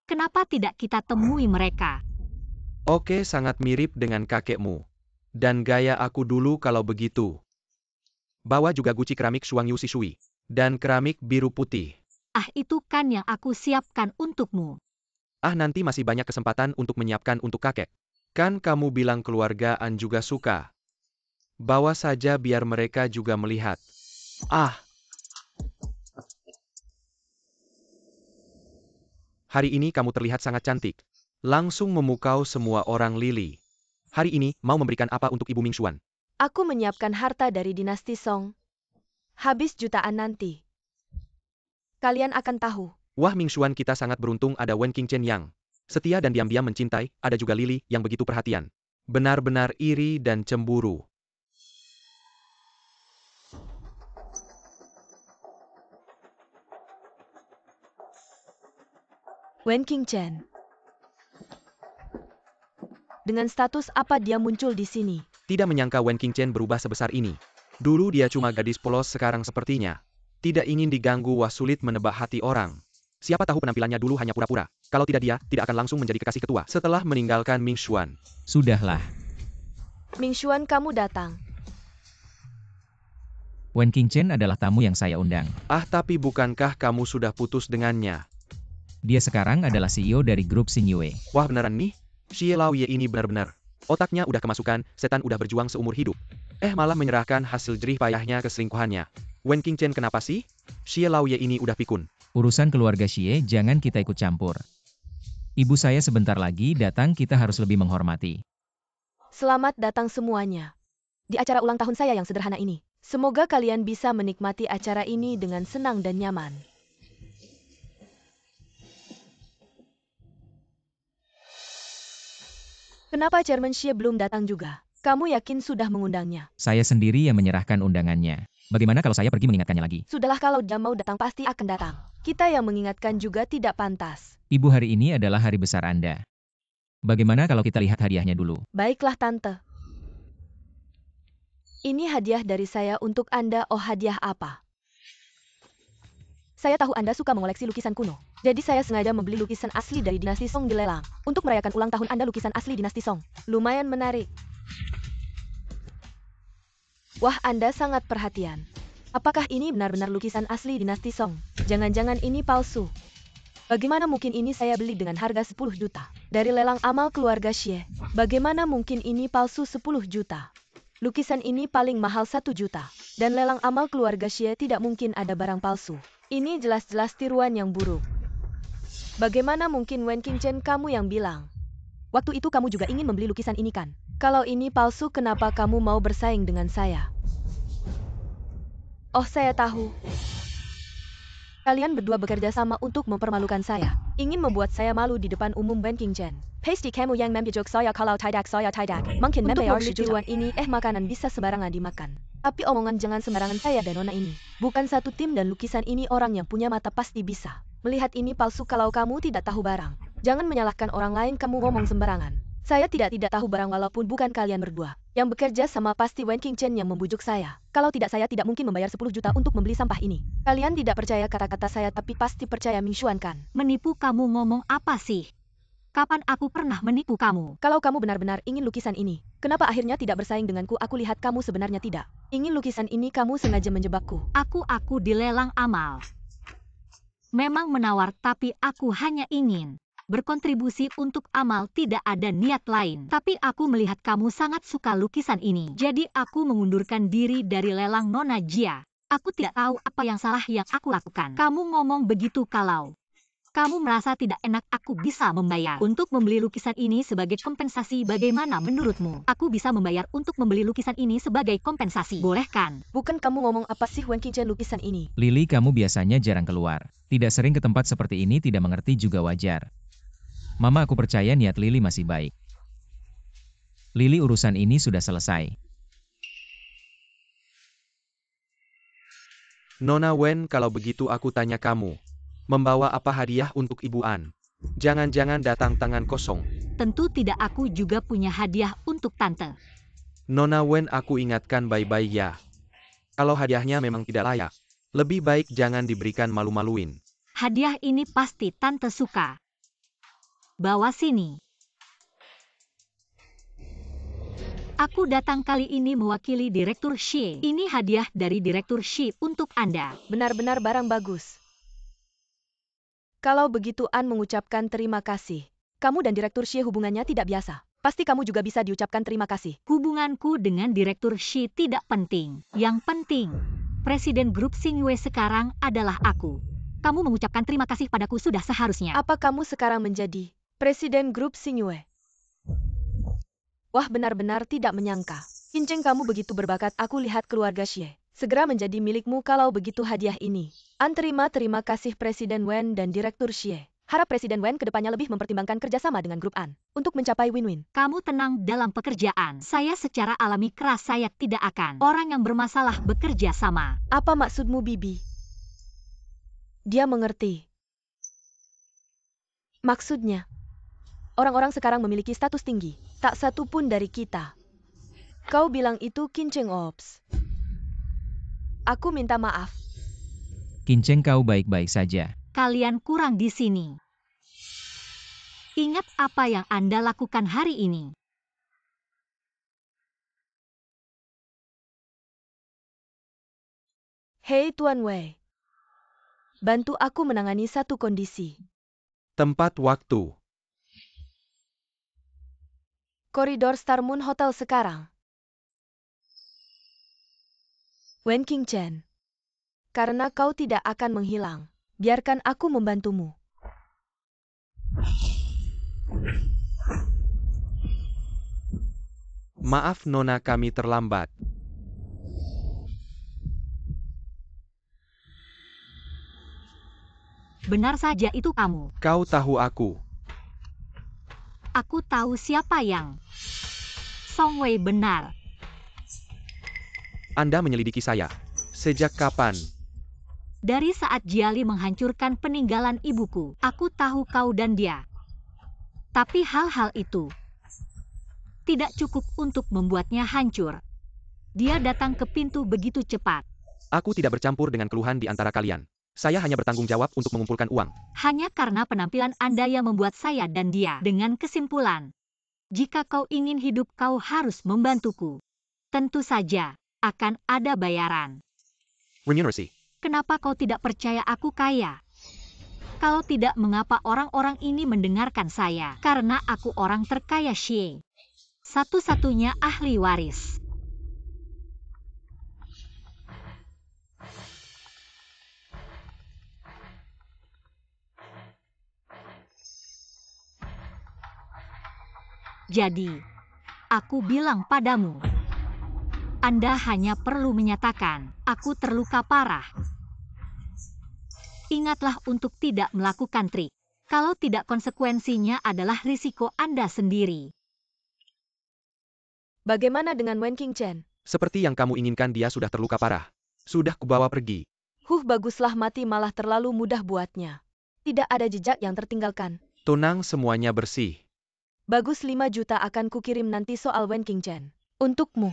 Kenapa tidak kita temui mereka? Oke, sangat mirip dengan kakekmu. Dan gaya aku dulu kalau begitu. Bawa juga guci keramik Shuangyu Sishui. Dan keramik biru putih. Ah, itu kan yang aku siapkan untukmu. Nanti masih banyak kesempatan untuk menyiapkan untuk kakek. Kan kamu bilang keluargaan juga suka. Bawa saja biar mereka juga melihat. Hari ini kamu terlihat sangat cantik. Langsung memukau semua orang, Lily. Hari ini, mau memberikan apa untuk Ibu Mingxuan? Aku menyiapkan harta dari dinasti Song. Habis jutaan nanti. Kalian akan tahu. Wah, Mingxuan, kita sangat beruntung ada Wen Qing Chen yang setia dan diam-diam mencintai, ada juga Lily yang begitu perhatian. Benar-benar iri dan cemburu. Wen Qing Chen. Dengan status apa dia muncul di sini? Tidak menyangka Wen Qing Chen berubah sebesar ini. Dulu dia cuma gadis polos, sekarang sepertinya tidak ingin diganggu. Wah, sulit menebak hati orang. Siapa tahu penampilannya dulu hanya pura-pura. Kalau tidak, dia tidak akan langsung menjadi kekasih ketua setelah meninggalkan Mingxuan. Sudahlah. Mingxuan, kamu datang. Wen Qingchen adalah tamu yang saya undang. Ah, tapi bukankah kamu sudah putus dengannya? Dia sekarang adalah CEO dari grup Xingyue. Wah, beneran nih? Xie Laoye ini benar-benar. Otaknya udah kemasukan, setan udah berjuang seumur hidup. Malah menyerahkan hasil jerih payahnya ke selingkuhannya. Wen Qingchen kenapa sih? Xie Laoye ini udah pikun. Urusan keluarga Xie jangan kita ikut campur. Ibu saya sebentar lagi datang, kita harus lebih menghormati. Selamat datang semuanya. Di acara ulang tahun saya yang sederhana ini. Semoga kalian bisa menikmati acara ini dengan senang dan nyaman. Kenapa Chairman Xie belum datang juga? Kamu yakin sudah mengundangnya? Saya sendiri yang menyerahkan undangannya. Bagaimana kalau saya pergi mengingatkannya lagi? Sudahlah, kalau dia mau datang pasti akan datang. Kita yang mengingatkan juga tidak pantas. Ibu, hari ini adalah hari besar Anda. Bagaimana kalau kita lihat hadiahnya dulu? Baiklah, Tante. Ini hadiah dari saya untuk Anda. Oh, hadiah apa? Saya tahu Anda suka mengoleksi lukisan kuno. Jadi saya sengaja membeli lukisan asli dari dinasti Song di lelang. Untuk merayakan ulang tahun Anda, lukisan asli dinasti Song. Lumayan menarik. Wah, Anda sangat perhatian. Apakah ini benar-benar lukisan asli dinasti Song? Jangan-jangan ini palsu. Bagaimana mungkin ini saya beli dengan harga 10 juta? Dari lelang amal keluarga Xie. Bagaimana mungkin ini palsu 10 juta? Lukisan ini paling mahal 1 juta. Dan lelang amal keluarga Xie tidak mungkin ada barang palsu. Ini jelas-jelas tiruan yang buruk. Bagaimana mungkin Wen Qingchen, kamu yang bilang? Waktu itu kamu juga ingin membeli lukisan ini kan? Kalau ini palsu, kenapa kamu mau bersaing dengan saya? Oh, saya tahu. Kalian berdua bekerja sama untuk mempermalukan saya. Ingin membuat saya malu di depan umum Wen Qingchen. Pasti kamu yang membujuk saya kalau tidak. Mungkin membayar sejuruan ini, makanan bisa sembarangan dimakan. Tapi omongan jangan sembarangan, saya dan Nona ini. Bukan satu tim dan lukisan ini orang yang punya mata pasti bisa melihat ini palsu kalau kamu tidak tahu barang. Jangan menyalahkan orang lain, kamu ngomong sembarangan. Saya tidak tahu barang walaupun bukan kalian berdua. Yang bekerja sama pasti Wen Qingchen yang membujuk saya. Kalau tidak, saya tidak mungkin membayar 10 juta untuk membeli sampah ini. Kalian tidak percaya kata-kata saya tapi pasti percaya Ming Xuan kan? Menipu? Kamu ngomong apa sih? Kapan aku pernah menipu kamu? Kalau kamu benar-benar ingin lukisan ini, kenapa akhirnya tidak bersaing denganku? Aku lihat kamu sebenarnya tidak ingin lukisan ini, kamu sengaja menjebakku. Aku dilelang amal. Memang menawar, tapi aku hanya ingin berkontribusi untuk amal, tidak ada niat lain. Tapi aku melihat kamu sangat suka lukisan ini. Jadi aku mengundurkan diri dari lelang Nona Jia. Aku tidak tahu apa yang salah yang aku lakukan. Kamu ngomong begitu kalau kamu merasa tidak enak, aku bisa membayar untuk membeli lukisan ini sebagai kompensasi. Bagaimana menurutmu? Aku bisa membayar untuk membeli lukisan ini sebagai kompensasi. Boleh kan? Bukan kamu ngomong apa sih Wen Qingchen lukisan ini? Lily, kamu biasanya jarang keluar. Tidak sering ke tempat seperti ini, tidak mengerti juga wajar. Mama, aku percaya niat Lily masih baik. Lily, urusan ini sudah selesai. Nona Wen, kalau begitu aku tanya kamu. Membawa apa hadiah untuk Ibu An? Jangan-jangan datang tangan kosong. Tentu tidak, aku juga punya hadiah untuk Tante. Nona Wen, aku ingatkan baik-baik ya. Kalau hadiahnya memang tidak layak, lebih baik jangan diberikan malu-maluin. Hadiah ini pasti Tante suka. Bawa sini. Aku datang kali ini mewakili Direktur Xie. Ini hadiah dari Direktur Xie untuk Anda. Benar-benar barang bagus. Kalau begitu An mengucapkan terima kasih. Kamu dan Direktur Xie hubungannya tidak biasa. Pasti kamu juga bisa diucapkan terima kasih. Hubunganku dengan Direktur Xie tidak penting. Yang penting, Presiden Grup Xingyue sekarang adalah aku. Kamu mengucapkan terima kasih padaku sudah seharusnya. Apa kamu sekarang menjadi Presiden Grup Xingyue? Wah, benar-benar tidak menyangka. Qingchen, kamu begitu berbakat. Aku lihat keluarga Xie segera menjadi milikmu kalau begitu hadiah ini. An, terima kasih Presiden Wen dan Direktur Xie. Harap Presiden Wen kedepannya lebih mempertimbangkan kerjasama dengan grup An untuk mencapai win-win. Kamu tenang dalam pekerjaan. Saya secara alami keras, saya tidak akan orang yang bermasalah bekerja sama. Apa maksudmu, Bibi? Dia mengerti. Maksudnya, orang-orang sekarang memiliki status tinggi. Tak satu pun dari kita. Kau bilang itu Qingchen Ops. Aku minta maaf. Qingchen, kau baik-baik saja. Kalian kurang di sini. Ingat apa yang Anda lakukan hari ini. Hei Tuan Wei. Bantu aku menangani satu kondisi. Tempat waktu. Koridor Star Moon Hotel sekarang. Wen Qingchen. Karena kau tidak akan menghilang, biarkan aku membantumu. Maaf Nona, kami terlambat. Benar saja itu kamu. Kau tahu aku. Aku tahu siapa yang... Song Wei benar. Anda menyelidiki saya. Sejak kapan? Dari saat Jiali menghancurkan peninggalan ibuku, aku tahu kau dan dia. Tapi hal-hal itu tidak cukup untuk membuatnya hancur. Dia datang ke pintu begitu cepat. Aku tidak bercampur dengan keluhan di antara kalian. Saya hanya bertanggung jawab untuk mengumpulkan uang. Hanya karena penampilan Anda yang membuat saya dan dia dengan kesimpulan. Jika kau ingin hidup, kau harus membantuku. Tentu saja akan ada bayaran. Remunerasi. Kenapa kau tidak percaya aku kaya? Kalau tidak, mengapa orang-orang ini mendengarkan saya? Karena aku orang terkaya Xie. Satu-satunya ahli waris. Jadi, aku bilang padamu, Anda hanya perlu menyatakan, aku terluka parah. Ingatlah untuk tidak melakukan trik. Kalau tidak, konsekuensinya adalah risiko Anda sendiri. Bagaimana dengan Wen Qingchen? Seperti yang kamu inginkan, dia sudah terluka parah. Sudah kubawa pergi. Baguslah, mati malah terlalu mudah buatnya. Tidak ada jejak yang tertinggalkan. Tenang, semuanya bersih. Bagus, 5 juta akan kukirim nanti soal Wen Qingchen. Untukmu.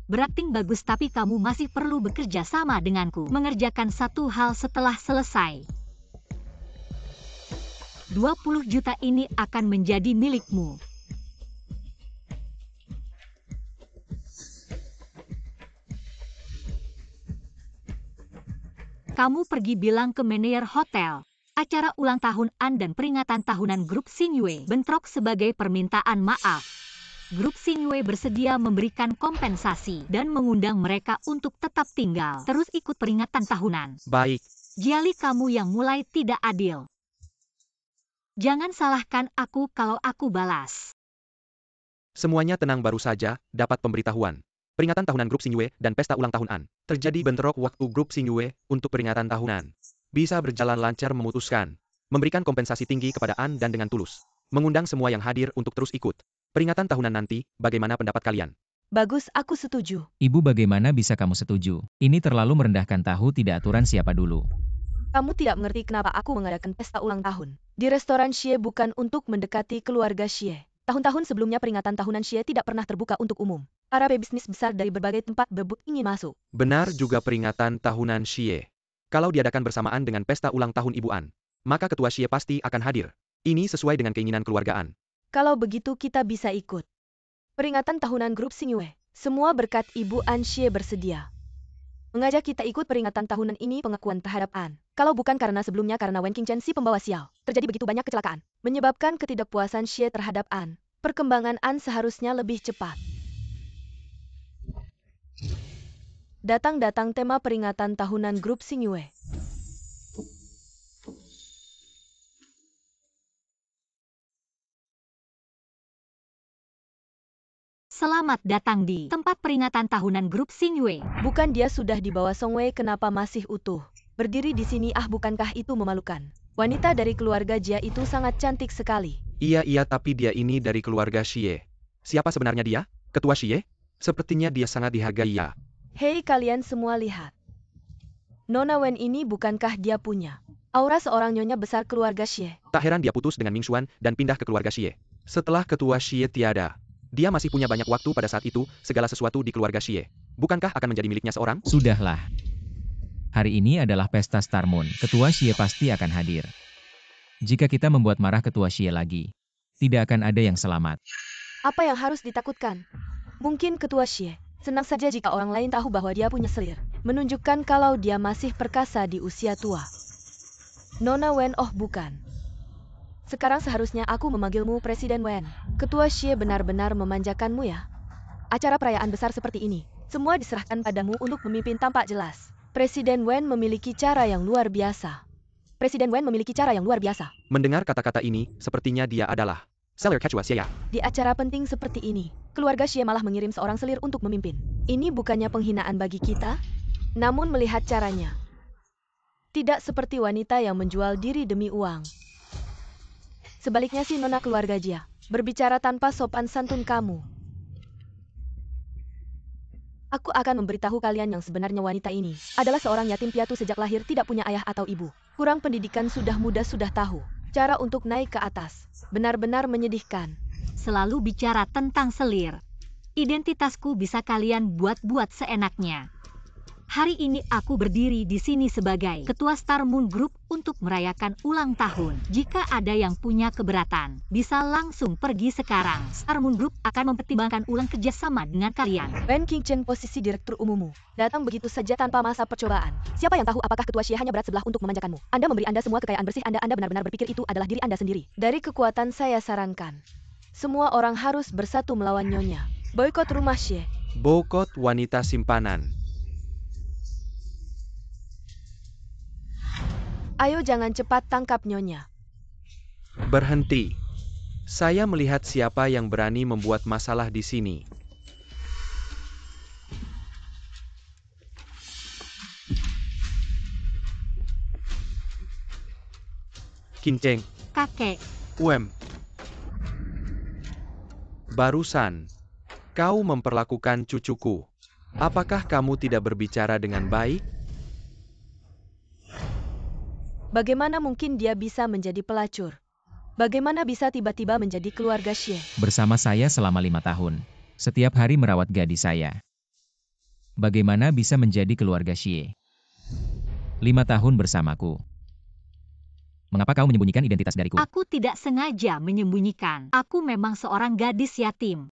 Berarti bagus, tapi kamu masih perlu bekerja sama denganku. Mengerjakan satu hal setelah selesai. 20 juta ini akan menjadi milikmu. Kamu pergi bilang ke manajer hotel. Acara ulang tahun An dan peringatan tahunan grup Xingyue bentrok sebagai permintaan maaf. Grup Xingyue bersedia memberikan kompensasi dan mengundang mereka untuk tetap tinggal terus ikut peringatan tahunan. Baik. Jiali, kamu yang mulai tidak adil. Jangan salahkan aku kalau aku balas. Semuanya tenang, baru saja dapat pemberitahuan. Peringatan tahunan grup Xingyue dan pesta ulang tahun An. Terjadi bentrok waktu grup Xingyue untuk peringatan tahunan. Bisa berjalan lancar, memutuskan memberikan kompensasi tinggi kepada An dan dengan tulus mengundang semua yang hadir untuk terus ikut peringatan tahunan nanti. Bagaimana pendapat kalian? Bagus, aku setuju. Ibu, bagaimana bisa kamu setuju? Ini terlalu merendahkan. Tahu tidak aturan siapa dulu. Kamu tidak mengerti kenapa aku mengadakan pesta ulang tahun di restoran Xie bukan untuk mendekati keluarga Xie. Tahun-tahun sebelumnya peringatan tahunan Xie tidak pernah terbuka untuk umum. Para pebisnis besar dari berbagai tempat berebut ingin masuk. Benar juga, peringatan tahunan Xie. Kalau diadakan bersamaan dengan pesta ulang tahun Ibu An, maka ketua Xie pasti akan hadir. Ini sesuai dengan keinginan keluarga An. Kalau begitu kita bisa ikut peringatan tahunan grup Xingyue. Semua berkat Ibu An Xie bersedia mengajak kita ikut peringatan tahunan ini. Pengakuan terhadap An. Kalau bukan karena sebelumnya, karena Wen Qingchen si pembawa sial, terjadi begitu banyak kecelakaan, menyebabkan ketidakpuasan Xie terhadap An. Perkembangan An seharusnya lebih cepat. Datang-datang tema peringatan tahunan grup Xingyue. Selamat datang di tempat peringatan tahunan grup Xingyue. Bukan dia sudah dibawa Song Wei, kenapa masih utuh? Berdiri di sini, bukankah itu memalukan? Wanita dari keluarga Jia itu sangat cantik sekali. Iya, tapi dia ini dari keluarga Xie. Siapa sebenarnya dia? Ketua Xie? Sepertinya dia sangat dihargai ya. Hei, kalian semua lihat. Nona Wen ini, bukankah dia punya aura seorang nyonya besar keluarga Xie? Tak heran dia putus dengan Ming Xuan dan pindah ke keluarga Xie. Setelah ketua Xie tiada, dia masih punya banyak waktu pada saat itu. Segala sesuatu di keluarga Xie bukankah akan menjadi miliknya seorang? Sudahlah. Hari ini adalah pesta Star Moon. Ketua Xie pasti akan hadir. Jika kita membuat marah ketua Xie lagi, tidak akan ada yang selamat. Apa yang harus ditakutkan? Mungkin ketua Xie Senang saja jika orang lain tahu bahwa dia punya selir. Menunjukkan kalau dia masih perkasa di usia tua. Nona Wen, oh bukan. Sekarang seharusnya aku memanggilmu Presiden Wen. Ketua Xie benar-benar memanjakanmu ya. Acara perayaan besar seperti ini, semua diserahkan padamu untuk memimpin tampak jelas. Presiden Wen memiliki cara yang luar biasa. Presiden Wen memiliki cara yang luar biasa. Mendengar kata-kata ini, sepertinya dia adalah selir Ketua Xie. Di acara penting seperti ini, keluarga Xie malah mengirim seorang selir untuk memimpin. Ini bukannya penghinaan bagi kita? Namun melihat caranya, tidak seperti wanita yang menjual diri demi uang. Sebaliknya si nona keluarga Jia, berbicara tanpa sopan santun kamu. Aku akan memberitahu kalian yang sebenarnya wanita ini adalah seorang yatim piatu sejak lahir tidak punya ayah atau ibu. Kurang pendidikan sudah muda sudah tahu. Cara untuk naik ke atas. Benar-benar menyedihkan. Selalu bicara tentang selir. Identitasku bisa kalian buat-buat seenaknya. Hari ini aku berdiri di sini sebagai Ketua Star Moon Group untuk merayakan ulang tahun. Jika ada yang punya keberatan, bisa langsung pergi sekarang. Star Moon Group akan mempertimbangkan ulang kerjasama dengan kalian. Wen Qingchen, posisi direktur umummu, datang begitu saja tanpa masa percobaan. Siapa yang tahu apakah Ketua Xie hanya berat sebelah untuk memanjakanmu? Anda memberi Anda semua kekayaan bersih Anda benar-benar berpikir itu adalah diri Anda sendiri. Dari kekuatan saya sarankan, semua orang harus bersatu melawan Nyonya. Boykot rumah Xie. Boykot wanita simpanan. Ayo jangan cepat tangkap Nyonya. Berhenti. Saya melihat siapa yang berani membuat masalah di sini. Qingchen. Kakek, Wem. Barusan, kau memperlakukan cucuku. Apakah kamu tidak berbicara dengan baik? Bagaimana mungkin dia bisa menjadi pelacur? Bagaimana bisa tiba-tiba menjadi keluarga Xie? Bersama saya selama 5 tahun. Setiap hari merawat gadis saya. Bagaimana bisa menjadi keluarga Xie? 5 tahun bersamaku. Mengapa kau menyembunyikan identitas dariku? aku tidak sengaja menyembunyikan. Aku memang seorang gadis yatim.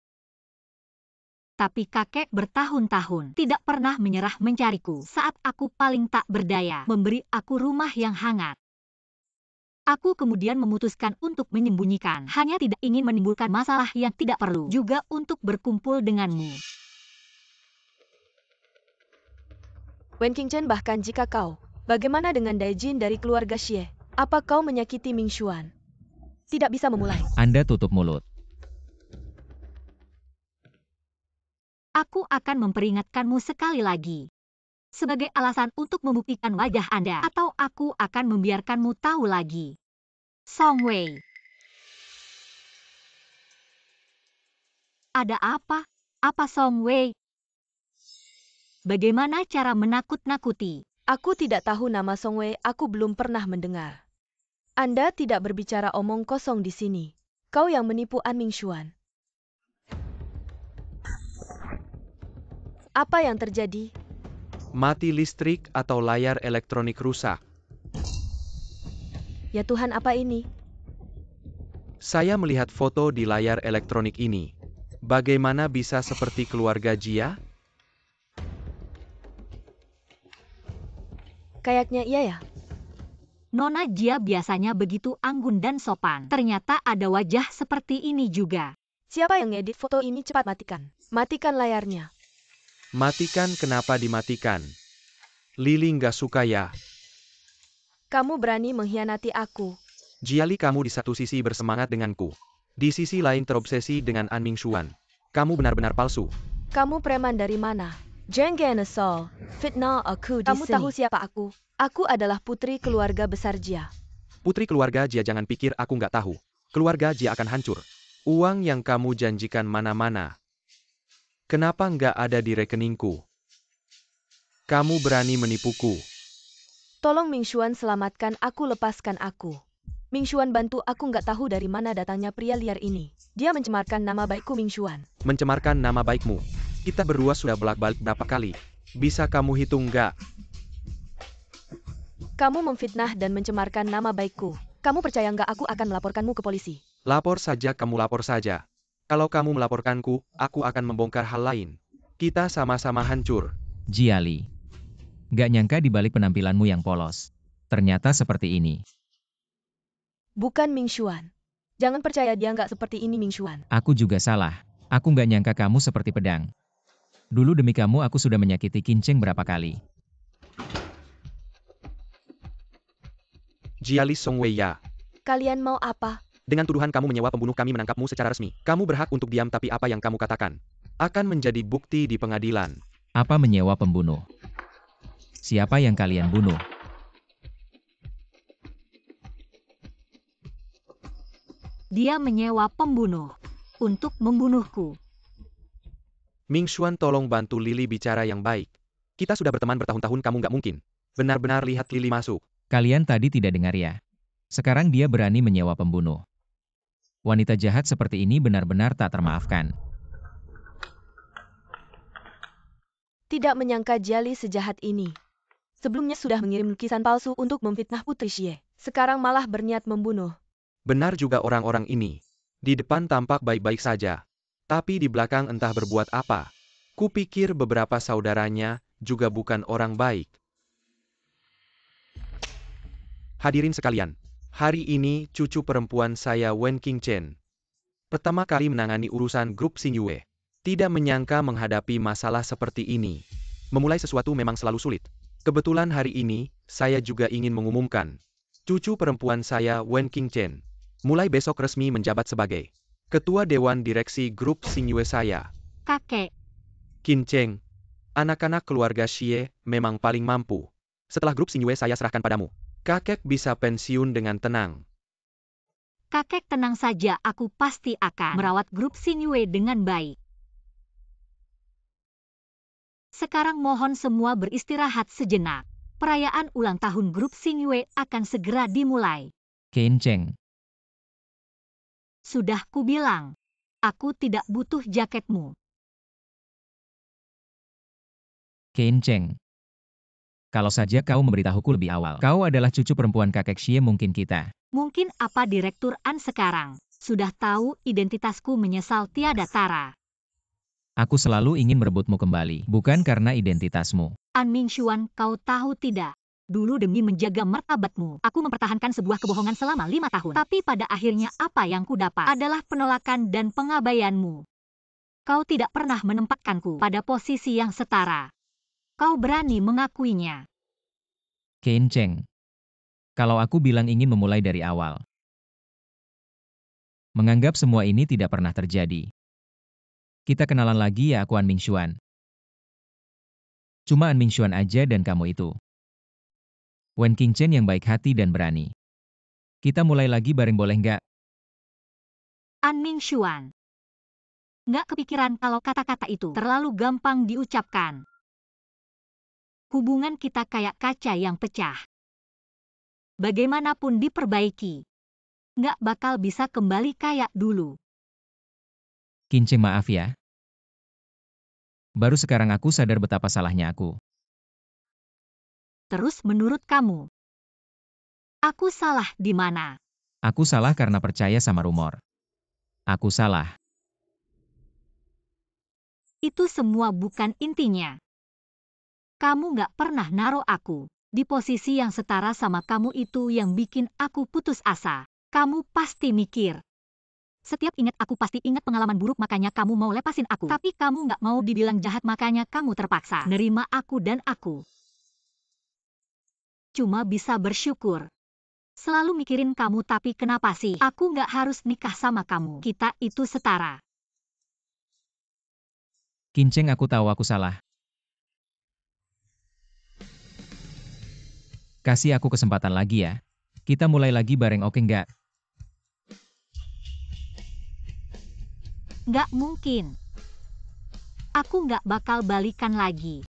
Tapi kakek bertahun-tahun tidak pernah menyerah mencariku saat aku paling tak berdaya, memberi aku rumah yang hangat. Aku kemudian memutuskan untuk menyembunyikan, hanya tidak ingin menimbulkan masalah yang tidak perlu, juga untuk berkumpul denganmu. Wen Qingchen, bahkan jika kau, bagaimana dengan Daijin dari keluarga Xie? Apa kau menyakiti Ming Xuan? Tidak bisa memulai. Anda tutup mulut. Aku akan memperingatkanmu sekali lagi. Sebagai alasan untuk membuktikan wajah Anda, atau aku akan membiarkanmu tahu lagi. Song Wei. Ada apa? Apa Song Wei? Bagaimana cara menakut-nakuti? Aku tidak tahu nama Song Wei, aku belum pernah mendengar. Anda tidak berbicara omong kosong di sini. Kau yang menipu An Ming Xuan. Apa yang terjadi? Mati listrik atau layar elektronik rusak. Ya Tuhan, apa ini? Saya melihat foto di layar elektronik ini. Bagaimana bisa seperti keluarga Jia? Kayaknya iya ya. Nona Jia biasanya begitu anggun dan sopan. Ternyata ada wajah seperti ini juga. Siapa yang ngedit foto ini? Cepat matikan. Matikan layarnya. Matikan, kenapa dimatikan? Lili nggak suka ya. Kamu berani mengkhianati aku. Jiali, kamu di satu sisi bersemangat denganku. Di sisi lain terobsesi dengan An Ming Xuan. Kamu benar-benar palsu. Kamu preman dari mana? Jangan asal fitnah aku di sini. Kamu tahu siapa aku? Aku adalah putri keluarga besar Jia. Putri keluarga Jia, jangan pikir aku nggak tahu. Keluarga Jia akan hancur. Uang yang kamu janjikan mana-mana. Kenapa nggak ada di rekeningku? Kamu berani menipuku. Tolong Ming Xuan, selamatkan aku, lepaskan aku. Ming Xuan, bantu aku, nggak tahu dari mana datangnya pria liar ini. Dia mencemarkan nama baikku, Ming Xuan. Mencemarkan nama baikmu. Kita berdua sudah bolak-balik berapa kali? Bisa kamu hitung nggak? Kamu memfitnah dan mencemarkan nama baikku. Kamu percaya nggak aku akan melaporkanmu ke polisi? Lapor saja, kamu lapor saja. Kalau kamu melaporkanku, aku akan membongkar hal lain. Kita sama-sama hancur. Jiali. Gak nyangka di balik penampilanmu yang polos. Ternyata seperti ini. Bukan Ming Xuan. Jangan percaya dia nggak seperti ini Ming Xuan. Aku juga salah. Aku gak nyangka kamu seperti pedang. Dulu demi kamu aku sudah menyakiti Kinceng berapa kali. Jiali Songwei-ya. Kalian mau apa? Dengan tuduhan kamu menyewa pembunuh kami menangkapmu secara resmi. Kamu berhak untuk diam tapi apa yang kamu katakan akan menjadi bukti di pengadilan. Apa menyewa pembunuh? Siapa yang kalian bunuh? Dia menyewa pembunuh untuk membunuhku. Ming Xuan tolong bantu Lily bicara yang baik. Kita sudah berteman bertahun-tahun kamu nggak mungkin benar-benar lihat Lily masuk. Kalian tadi tidak dengar ya? Sekarang dia berani menyewa pembunuh. Wanita jahat seperti ini benar-benar tak termaafkan. Tidak menyangka Jiali sejahat ini. Sebelumnya sudah mengirim lukisan palsu untuk memfitnah Putri Xie. Sekarang malah berniat membunuh. Benar juga orang-orang ini. Di depan tampak baik-baik saja. Tapi di belakang entah berbuat apa. Kupikir beberapa saudaranya juga bukan orang baik. Hadirin sekalian. Hari ini cucu perempuan saya Wen Qingchen pertama kali menangani urusan grup Xingyue. Tidak menyangka menghadapi masalah seperti ini. Memulai sesuatu memang selalu sulit. Kebetulan hari ini, saya juga ingin mengumumkan. Cucu perempuan saya Wen Qingchen mulai besok resmi menjabat sebagai Ketua Dewan Direksi Grup Xingyue saya. Kakek, Qingchen, anak-anak keluarga Xie memang paling mampu. Setelah grup Xingyue saya serahkan padamu. Kakek bisa pensiun dengan tenang. kakek tenang saja, aku pasti akan merawat grup Xingyue dengan baik. Sekarang mohon semua beristirahat sejenak. Perayaan ulang tahun grup Xingyue akan segera dimulai. Kinceng. Sudah kubilang, aku tidak butuh jaketmu. Kinceng. Kalau saja kau memberitahuku lebih awal. Kau adalah cucu perempuan kakek Xie mungkin kita. Mungkin apa Direktur An sekarang sudah tahu identitasku menyesal tiada tara. Aku selalu ingin merebutmu kembali, bukan karena identitasmu. An Mingxuan, kau tahu tidak? Dulu demi menjaga martabatmu, aku mempertahankan sebuah kebohongan selama 5 tahun. Tapi pada akhirnya apa yang kudapat adalah penolakan dan pengabaianmu. Kau tidak pernah menempatkanku pada posisi yang setara. Kau berani mengakuinya. Kinceng. Kalau aku bilang ingin memulai dari awal. Menganggap semua ini tidak pernah terjadi. Kita kenalan lagi ya, aku An Mingxuan. Cuma An Mingxuan aja dan kamu itu. Wen Qingchen yang baik hati dan berani. Kita mulai lagi bareng boleh nggak? An Mingxuan. Nggak kepikiran kalau kata-kata itu terlalu gampang diucapkan. Hubungan kita kayak kaca yang pecah. Bagaimanapun diperbaiki, nggak bakal bisa kembali kayak dulu. Kinceng maaf ya. Baru sekarang aku sadar betapa salahnya aku. Terus menurut kamu, aku salah di mana? Aku salah karena percaya sama rumor. Aku salah. Itu semua bukan intinya. Kamu nggak pernah naruh aku di posisi yang setara sama kamu, itu yang bikin aku putus asa. Kamu pasti mikir. Setiap ingat aku pasti ingat pengalaman buruk makanya kamu mau lepasin aku. Tapi kamu nggak mau dibilang jahat makanya kamu terpaksa nerima aku dan aku cuma bisa bersyukur. Selalu mikirin kamu tapi kenapa sih aku nggak harus nikah sama kamu? Kita itu setara. Kinceng aku tahu aku salah. Kasih aku kesempatan lagi ya. Kita mulai lagi bareng oke nggak? Nggak mungkin. Aku nggak bakal balikan lagi.